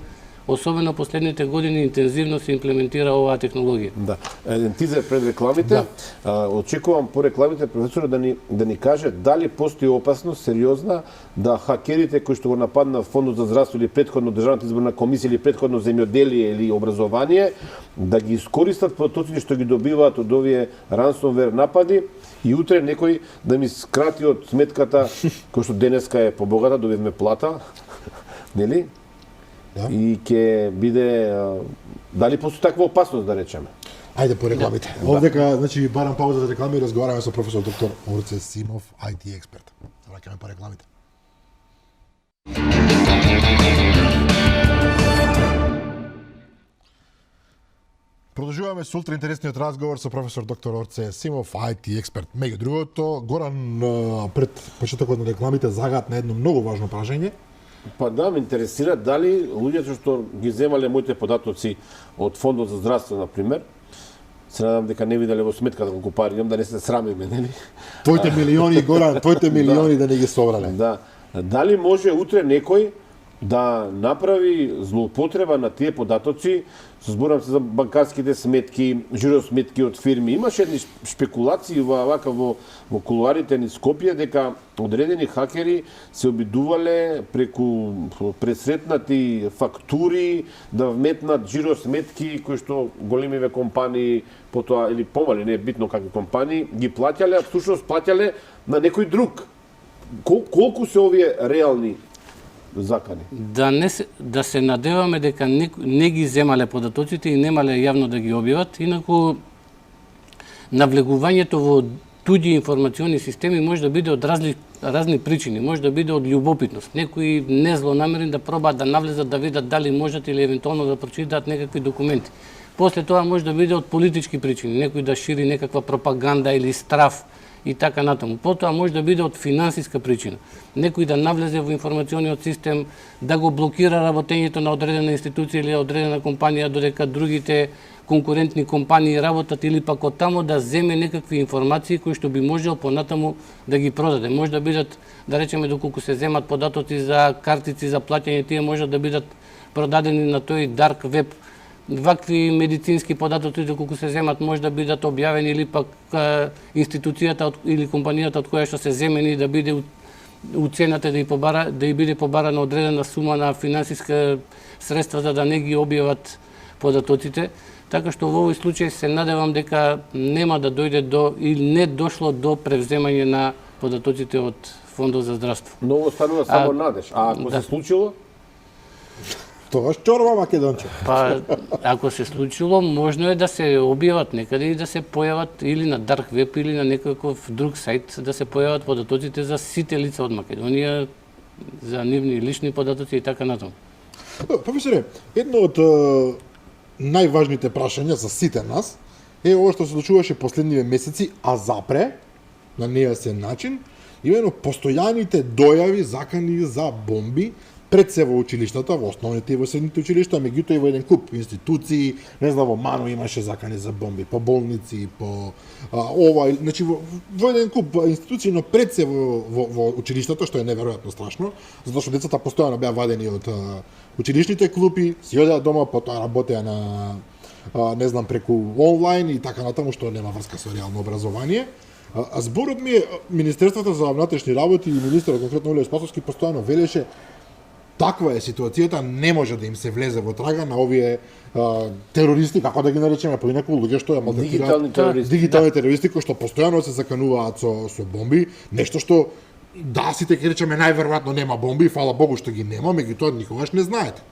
особено последните години интензивно се имплементира оваа технологија. Да. Еден тизер пред рекламите. Очекувам по рекламите професорот да ни каже дали постои опасност сериозна да хакерите кои што го нападнат Фондот за здравство или претходно Државната изборна комисија или претходно земјоделие или образование, да ги искористат потоците што ги добиваат од овие ransomware напади и утре некој да ми скрати од сметката кој што денеска е побогата, добивме плата, нели? Да. И ќе биде дали постои таква опасност, да речеме. Ајде по рекламите. Овдека, значи, барам пауза за реклами и разговараме со професор доктор Орце Симов, IT експерт. Враќаме по рекламите. Продолжуваме со ултра интересниот разговор со професор доктор Орце Симов, IT експерт. Меѓу другото, Горан пред почетокот на рекламите загатна едно многу важно прашање. Па да, ме интересира дали луѓето што ги земале моите податоци од Фондот за здравство, например, се надам дека не виделе во сметката колку пари имам, да не се срамиме, нели? Твоите милиони, Горан, твоите милиони да не ги собрале. Да. Дали може утре некој да направи злоупотреба на тие податоци, зборам се за банкарските сметки, жиросметки од фирми. Имаше едни спекулации во кулуарите низ Скопје дека одредени хакери се обидувале преку пресретнати фактури да вметнат жиросметки кои што големиве компании потоа или помали, не е битно какви компании, ги плаќале, а всушност плаќале на некој друг. Колку се овие реални закани? Да се надеваме дека не ги земале податоците и немале јавно да ги објават, инаку навлегувањето во туѓи информациони системи може да биде од разни причини, може да биде од љубопитност. Некои незлонамерни да пробаат да навлезат да видат дали можат или евентуално да прочитаат некакви документи. После тоа може да биде од политички причини, некој да шири некаква пропаганда или страф и така натаму. Потоа може да биде од финансиска причина. Некој да навлезе во информациониот систем, да го блокира работењето на одредена институција или одредена компанија додека другите конкурентни компании работат, или пак од тамо да земе некакви информации кои што би можел понатаму да ги продаде. Може да бидат, да речеме, доколку се земат податоци за картици за плаќање, тие може да бидат продадени на тој дарк веб. Вакви медицински податоци доколку се земат може да бидат објавени или пак институцијата или компанијата од која што се земени да биде уцената да и биде побарана одредена сума на финансиска средства за да не ги објават податоците. Така што во овој случај се надевам дека нема да дојде до или не дошло до превземање на податоците од Фондот за здравство. Но ово станува само надеж. А ако се случило? Тогаш чорва Македонче. Па, ако се случило, можно е да се објават некаде и да се појават или на Dark Web или на некаков друг сајт да се појават податоците за сите лица од Македонија, за нивни лични податоци и така натаму. Професоре, едно од најважните прашања за сите нас е ова што се случуваше последниве месеци, а запре на нејасен начин, именно постојаните дојави закани за бомби пред се во училиштата, во основните и во средните училишта, меѓутоа и во еден куп институции, не знам, во Мано имаше закани за бомби, по болници, по значи во еден куп институции, но пред се во училиштата, што е неверојатно страшно, затоа што децата постојано беа вадени од училишните клупи, си одеа дома, потоа работеа на не знам, преку онлайн и така натаму, што нема врска со реално образование. А зборот ми е, Министерството за внатрешни работи и министерот конкретно Олеј Спасовски постојано велеше таква е ситуацијата, не може да им се влезе во трага на овие терористи, како да ги наречеме, поинаку луѓе што ја малтретираат, дигитални терористи кои што постојано се закануваат со бомби, нешто што да сите ќе речеме најверојатно нема бомби, фала Богу што ги нема, меѓутоа никогаш не знаете.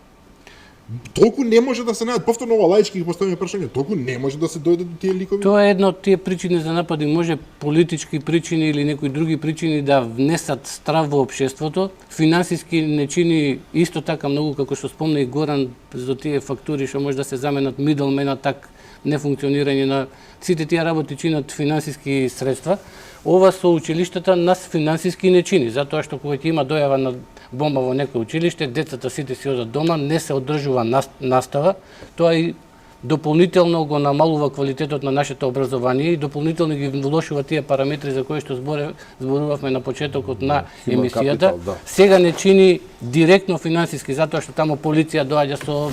Толку не може да се најдат, повторно ова лаички ги поставиме прашање, толку не може да се дојде до тие ликови? Тоа е една од тие причини за напади, може политички причини или некои други причини да внесат страв во општеството. Финансиски не чини исто така многу, како што спомна и Горан, за тие фактури што може да се заменат middlemen, так нефункционирање на сите тие работи чинат финансиски средства. Ова со училиштата нас финансиски не чини, затоа што кога ќе има дојава на бомба во некој училиште, децата сите си одат дома, не се одржува настава, тоа и дополнително го намалува квалитетот на нашето образование и дополнително ги влошува тие параметри за кои што зборувавме на почетокот на емисијата. Сега не чини директно финансиски, затоа што таму полиција доаѓа со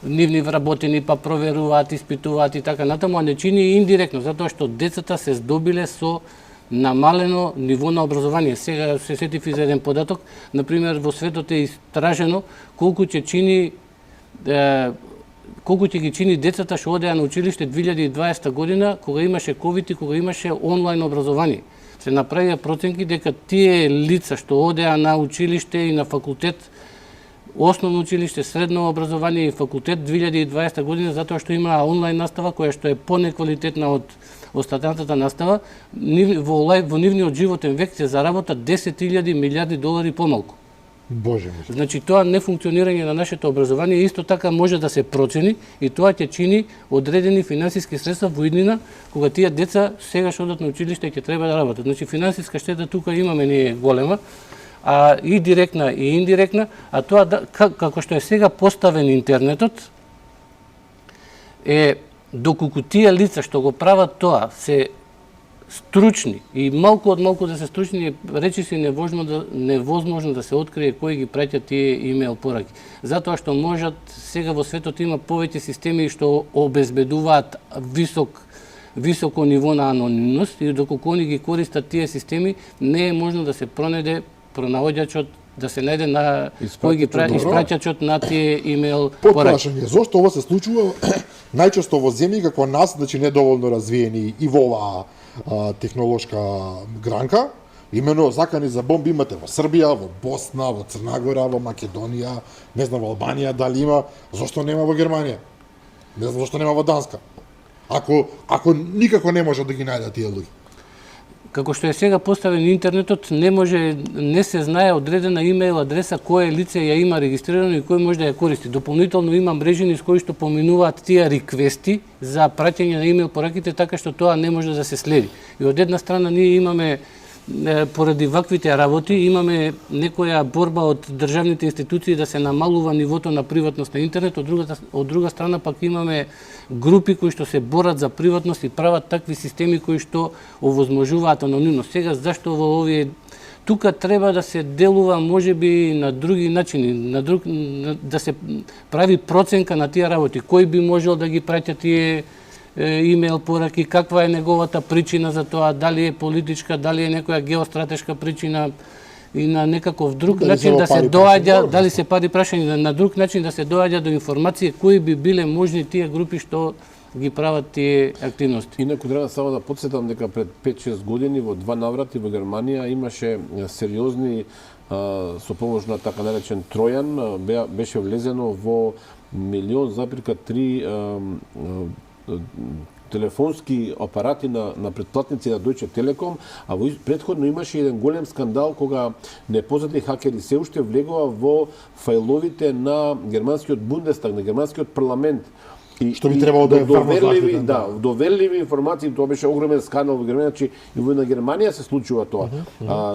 нивни вработени, па проверуваат, испитуваат и така натаму, а не чини индиректно, затоа што децата се здобиле со намалено ниво на образование. Сега се сетив и за еден податок, например во светот е истражено колку ќе ги чини децата што одеа на училиште 2020 година, кога имаше ковид и кога имаше онлайн образование. Се направија проценки дека тие лица што одеа на училиште и на факултет, основно училиште, средно образование и факултет 2020 година, затоа што има онлайн настава која што е понеквалитетна од остатната настава, во нивниот животен век се заработат 10.000 милиарди долари помалку. Боже ми. Значи тоа нефункционирање на нашето образование исто така може да се процени и тоа ќе чини одредени финансиски средства во иднина кога тие деца сега што одат на училиште ќе треба да работат. Значи финансиска штета тука имаме ние голема, а и директна и индиректна, а тоа како што е сега поставен интернетот е доколку тие лица што го прават тоа се стручни и малку од малку да се стручни, речиси невозможно да се открие кои ги праќа тие имејл пораки. Затоа што можат, сега во светот има повеќе системи што обезбедуваат високо ниво на анонимност и доколку они ги користат тие системи, не е можно да се пронајде пронаоѓачот, да се најде на кој ги испраќачот на тие имејл пораки. Прашање, зошто ова се случува најчесто во земји како нас, значи недоволно развиени и во оваа технолошка гранка, имено закани за бомби имате во Србија, во Босна, во Црна Гора, во Македонија, не знам во Албанија дали има, зошто нема во Германија? Не знам зошто нема во Данска. Ако никако не може да ги најдат тие луѓе. Како што е сега поставен интернетот, не се знае одредена имејл адреса кое лице ја има регистрирано и кој може да ја користи. Дополнително има мрежи низ кои што поминуваат тие реквести за праќање на имејл пораките, така што тоа не може да се следи. И од една страна ние имаме, поради ваквите работи, имаме некоја борба од државните институции да се намалува нивото на приватност на интернет, од друга страна пак имаме групи кои што се борат за приватност и прават такви системи кои што овозможуваат анонимност. Сега зашто во овие тука треба да се делува можеби на други начини, да се прави проценка на тие работи, кој би можел да ги праќа тие имејл пораки, каква е неговата причина за тоа, дали е политичка, дали е некоја геостратешка причина и на некаков друг начин да се доаѓа, дали се пари прашање, на друг начин да се доаѓа до информација кои би биле можни тие групи што ги прават тие активности. Инаку треба само да потсетам дека пред 5-6 години во два наврати во Германија имаше сериозни со помош на така наречен Тројан беше влезено во 1,3 телефонски апарати на претплатници на Deutsche Telekom, а претходно имаше еден голем скандал кога непознати хакери се уште влегува во фајловите на германскиот Бундестаг, на германскиот парламент. Што би требало да е доверливи, доверливи информации, тоа беше огромен скандал во Германија, че и во Германија се случува тоа.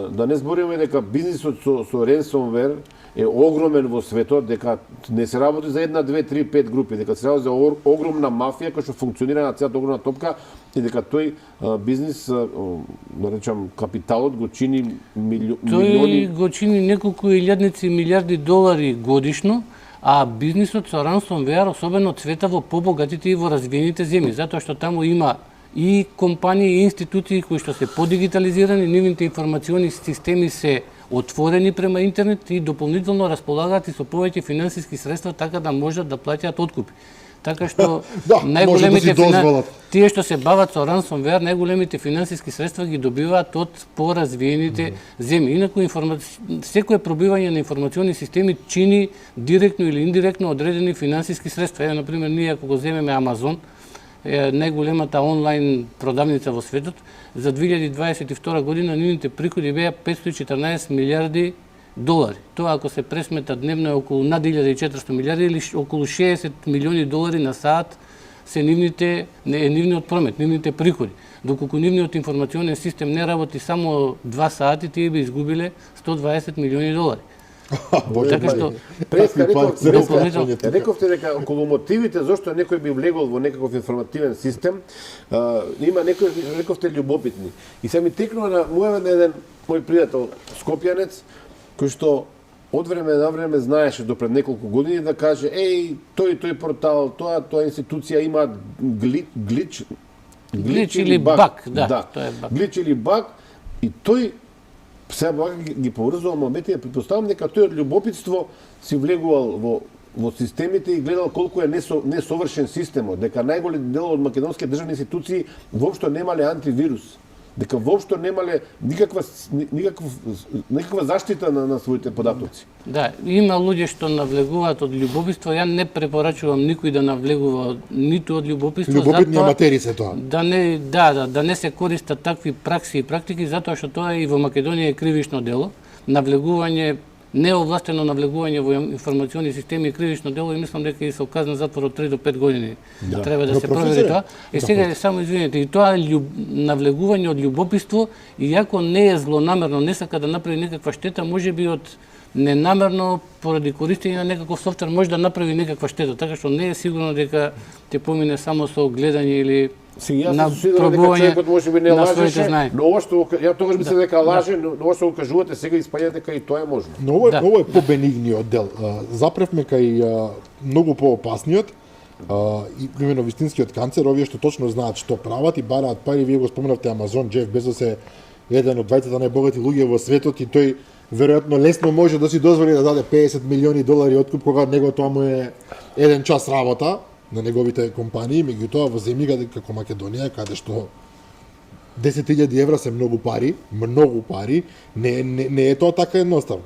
Да не збориме дека бизнисот со ransomware е огромен во светот, дека не се работи за една, две, три, пет групи, дека се работи за огромна мафија која што функционира на целата огромна топка и дека тој бизнис, да речам, капиталот го чини милиони. Тој го чини неколку илјадници милиарди долари годишно, а бизнисот со ransomware особено цвета во побогатите и во развиените земји, затоа што таму има и компании и институции кои што се подигитализирани, нивните информациони системи се отворени према интернет и дополнително располагаат и со повеќе финансиски средства така да можат да плаќаат откупи. Така што Да, може да си дозволат. тие што се бават со ransomware, најголемите финансиски средства ги добиваат од поразвиените земји. Инаку секое пробивање на информациони системи чини директно или индиректно одредени финансиски средства. Ево, например, ние ако го земеме Амазон, најголемата онлайн продавница во светот, за 2022 година нивните приходи беа 514 милиарди долари. Тоа ако се пресмета дневно е околу над 1400 милиарди или околу 60 милиони долари на саат се нивниот промет, нивните приходи. Доколку нивниот информационен систем не работи само 2 сати, тие би изгубиле 120 милиони долари. Така што рековте дека околу мотивите зашто некој би влегол во некаков информативен систем, има некој, рековте, љубопитни. И се ми текнува на еден мој пријател скопјанец, кој што од време на време знаеше до пред неколку години да каже тој портал, тоа институција има глич или баг, да, тоа е баг. Глич или баг, и тој сега ги поврзувал моменти, ја претпоставам дека тој од љубопитство си влегувал во системите и гледал колку е несовршен системот, дека најголем дел од македонските државни институции воопшто немале антивирус, дека воопшто немале никаква заштита на своите податоци. Да, има луѓе што навлегуваат од љубопитство, ја не препорачувам никој да навлегува ниту од љубопитство. Љубопитни аматери се тоа. Да не се користат такви пракси и практики, затоа што тоа и во Македонија е кривишно дело. Навлегување, неовластено навлегување во информационни системи е кривишно дело и мислам дека и со казна затвор од 3 до 5 години треба да се провери тоа. Сега само извинете, и тоа навлегување од љубопитство, иако не е злонамерно, не сака да направи некаква штета, можеби од ненамерно поради користење на некаков софтвер може да направи некаква штета, така што не е сигурно дека ќе помине само со гледање или на пробување на своите знаења. Но ова што ја тогаш мислам дека лаже, но ова што го кажувате сега испаѓате дека и тоа е можно. Но ова е побенигниот дел. Запревме кај многу поопасниот и именно вистинскиот канцер, овие што точно знаат што прават и бараат пари. Вие го споменавте Амазон, Джеф Безос е еден од 20 најбогати луѓе во светот и тој веројатно лесно може да си дозволи да даде 50 милиони долари откуп кога него тоа му е еден час работа на неговите компании, меѓутоа во земји како Македонија, каде што 10.000 евра се многу пари, не е тоа така едноставно.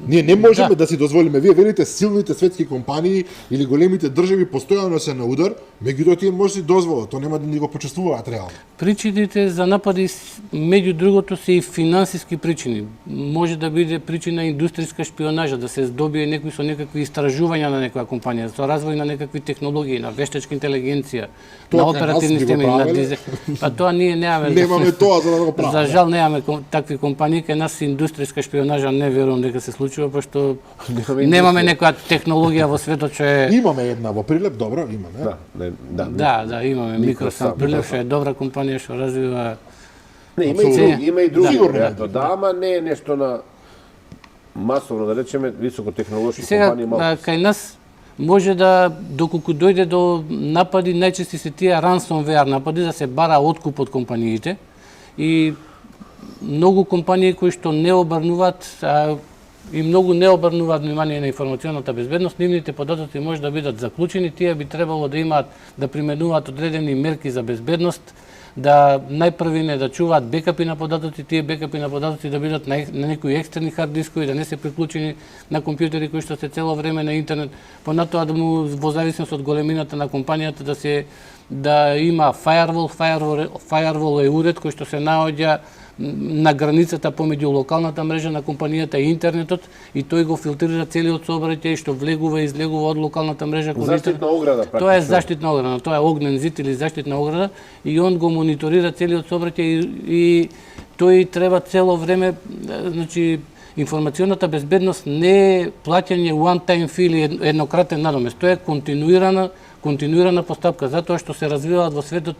Ние не можеме да си дозволиме, вие велите силните светски компании или големите држави постојано се на удар, меѓутоа тие може да си дозволат, тоа нема да ни го почувствуваат реално. Причините за напади меѓу другото се и финансиски причини. Може да биде причина индустријска шпионажа, да се здобие некој со некакви истражувања на некоја компанија, со развој на некакви технологии, на вештачка интелигенција, на оперативни системи, на дизел. Па тоа ние немаме тоа за да го правиме. За жал немаме такви компании, кај нас индустријска шпионажа не верувам дека се случува, пошто немаме некоја технологија во светот што е... Имаме една во Прилеп, добро, имаме. Да, имаме Microsoft Прилеп, што е добра компанија што развива. Не, има и други, да, ама не е нешто на масовно, да речеме, високотехнолошки компании малку. Сега, кај нас може да, доколку дојде до напади, најчести се тие ransomware напади, да се бара откуп од компаниите и многу компании кои што не обрнуваат и многу не обрнуваат внимание на информационата безбедност, нивните податоци може да бидат заклучени, тие би требало да имаат, да применуваат одредени мерки за безбедност, да најпрви не да чуваат бекапи на податоци, тие бекапи на податоци да бидат на некои екстерни хард дискови, да не се приклучени на компјутери кои што се цело време на интернет, понатоа да му во зависност од големината на компанијата да има firewall. Firewall е уред кој што се наоѓа на границата помеѓу локалната мрежа на компанијата и интернетот и тој го филтрира целиот сообраќај што влегува и излегува од локалната мрежа кон заштитна ограда практично. Тоа е заштитна ограда, тоа е огнен зид или заштитна ограда и он го мониторира целиот сообраќај и тој треба цело време, значи информационата безбедност не е плаќање one time fee или еднократен надомест, тоа е континуирана постапка, затоа што се развиваат во светот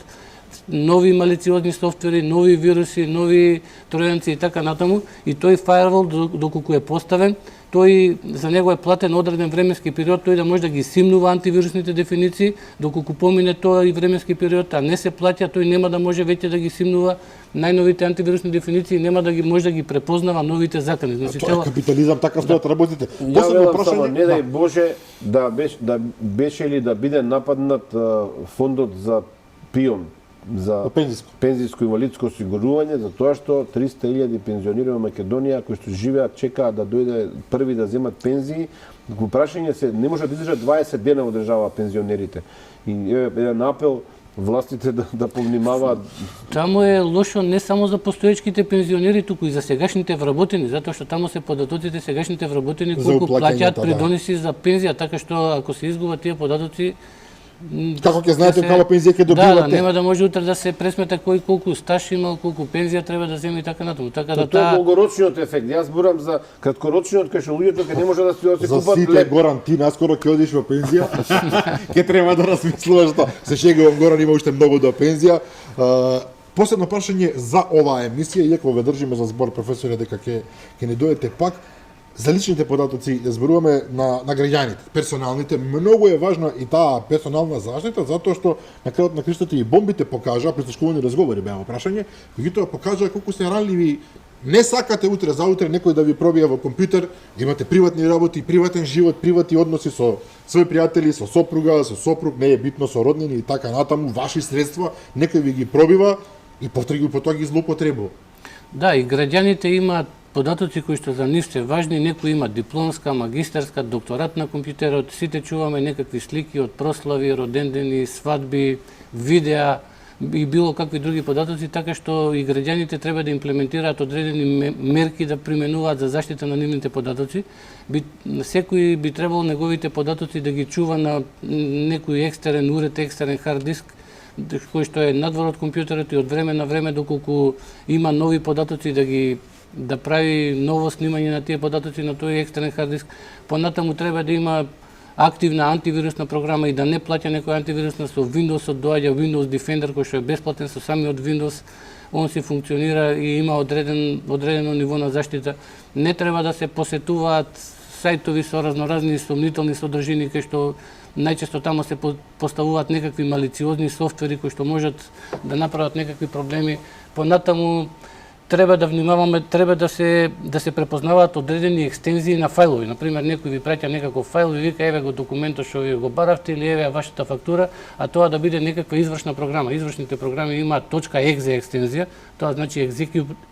нови малициозни софтвери, нови вируси, нови тројанци и така натаму, и тој фаервол доколку е поставен, тој за него е платен одреден временски период, тој да може да ги симнува антивирусните дефиниции, доколку помине тоа и временски период, а не се плаќа, тој нема да може веќе да ги симнува најновите антивирусни дефиниции, нема да ги може да ги препознава новите закани. Значи тоа е капитализам, така стојат работите. Последно прашање, не дај Боже да беше или да биде нападнат фондот за ПИОН, за пензиско инвалидско осигурување, за тоа што 300.000 пензионери во Македонија кои што живеат чекаат да дојде први да земат пензии. Го прашање се не може да издржат 20 дена во држава пензионерите. И еден апел властите да повнимаваат. Таму е лошо не само за постоечките пензионери, туку и за сегашните вработени, затоа што таму се податоците сегашните вработени колку плаќаат придоноси за пензија, така што ако се изгубат тие податоци, како ќе знаете кала пензија ќе добивате? Да, нема да може утре да се пресмета кој колку стаж имал, колку пензија треба да земе и така натаму. Така да тоа е долгорочниот ефект. Јас зборам за краткорочниот, кај што луѓето ќе не може да се купат за сите, Горан, ти наскоро ќе одиш во пензија. Ќе треба да размислуваш тоа. Се шегувам, Горан има уште многу до пензија. Последно прашање за оваа емисија, иако ве држиме за збор, професоре, дека ќе не дојдете пак. За личните податоци зборуваме на граѓаните, персоналните. Многу е важна и таа персонална заштита, затоа што на крајот на криштата и бомбите покажаа, прислушкувани разговори беа прашање, меѓутоа покажаа колку се ранливи. Не сакате утре за утре некој да ви пробија во компјутер, имате приватни работи, приватен живот, приватни односи со своји пријатели, со сопруга, со сопруг, не е битно со роднини и така натаму, ваши средства, некој ви ги пробива и потоа ги злоупотребува. Да, и граѓаните имаат податоци кои што за нив се важни, некои имаат дипломска, магистарска, докторат на компјутерот, сите чуваме некакви слики од прослави, родендени, свадби, видеа и било какви други податоци, така што и граѓаните треба да имплементираат одредени мерки да применуваат за заштита на нивните податоци. Секој би требало неговите податоци да ги чува на некој екстерен уред, екстерен хард диск, кој што е надвор од компјутерот и од време на време доколку има нови податоци да прави ново снимање на тие податоци на тој екстерен хард диск. Понатаму треба да има активна антивирусна програма и да не плаќа некоја антивирусна со Windows, доаѓа Windows Defender кој што е бесплатен со самиот Windows, он си функционира и има одредено ниво на заштита. Не треба да се посетуваат сајтови со разноразни сомнителни содржини кај што најчесто тамо се поставуваат некакви малициозни софтвери кои што можат да направат некакви проблеми. Понатаму треба да внимаваме, треба да се препознаваат одредени екстензии на фајлови. Например, некој ви праќа некаков фајл и вика еве го документот што ви го баравте или еве вашата фактура, а тоа да биде некаква извршна програма. Извршните програми имаат .exe екстензија, тоа значи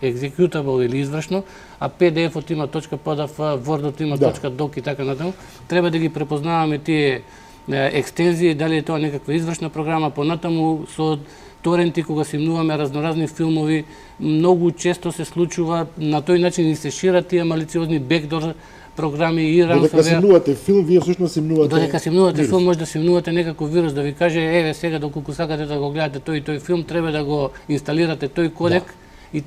executable или извршно, а PDF-от има .pdf, Word-от има .doc и така натаму. Треба да ги препознаваме тие екстензии, дали е тоа некаква извршна програма, понатаму со торенти, кога симнуваме разноразни филмови, многу често се случува на тој начин и се шират тие малициозни бекдор програми и ransomware. Додека симнувате филм, вие всушност симнувате. Додека симнувате филм, може да симнувате некаков вирус, да ви каже еве сега доколку сакате да го гледате тој филм, треба да го инсталирате тој кодек. И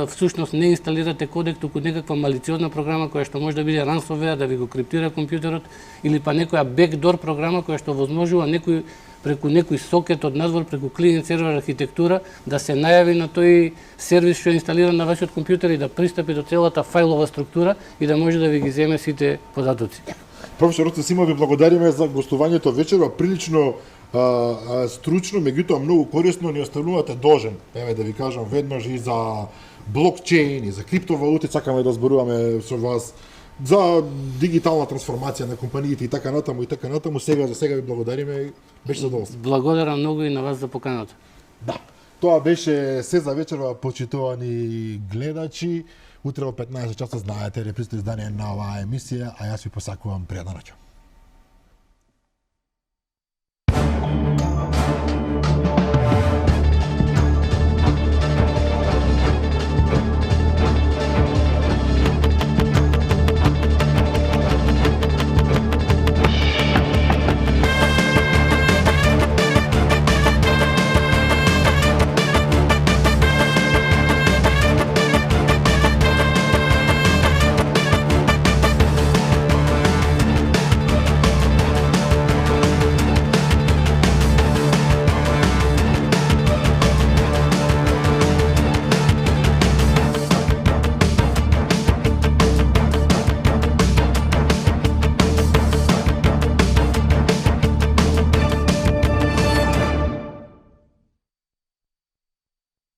всушност не инсталирате кодек, туку некаква малициозна програма која што може да биде ransomware, да ви го криптира компјутерот, или па некоја бекдор програма која што возможува преку некој сокет од надвор, преку клиент сервер архитектура, да се најави на тој сервис што е инсталиран на вашиот компјутер и да пристапи до целата фајлова структура и да може да ви ги земе сите податоци. Професор Росте Сима, ви благодариме за гостувањето вечерва, прилично стручно, меѓутоа многу корисно, ни останувате должен. Еве да ви кажам веднаш и за блокчейн, и за криптовалути, сакаме да зборуваме со вас за дигитална трансформација на компаниите и така натаму. За сега ви благодариме, беше задоволство. Благодарам многу и на вас за поканата. Да, тоа беше се за вечерва, почитувани гледачи. Утре во 15 часа знаете репризно издание на оваа емисија, а јас ви посакувам пријатна ноќ.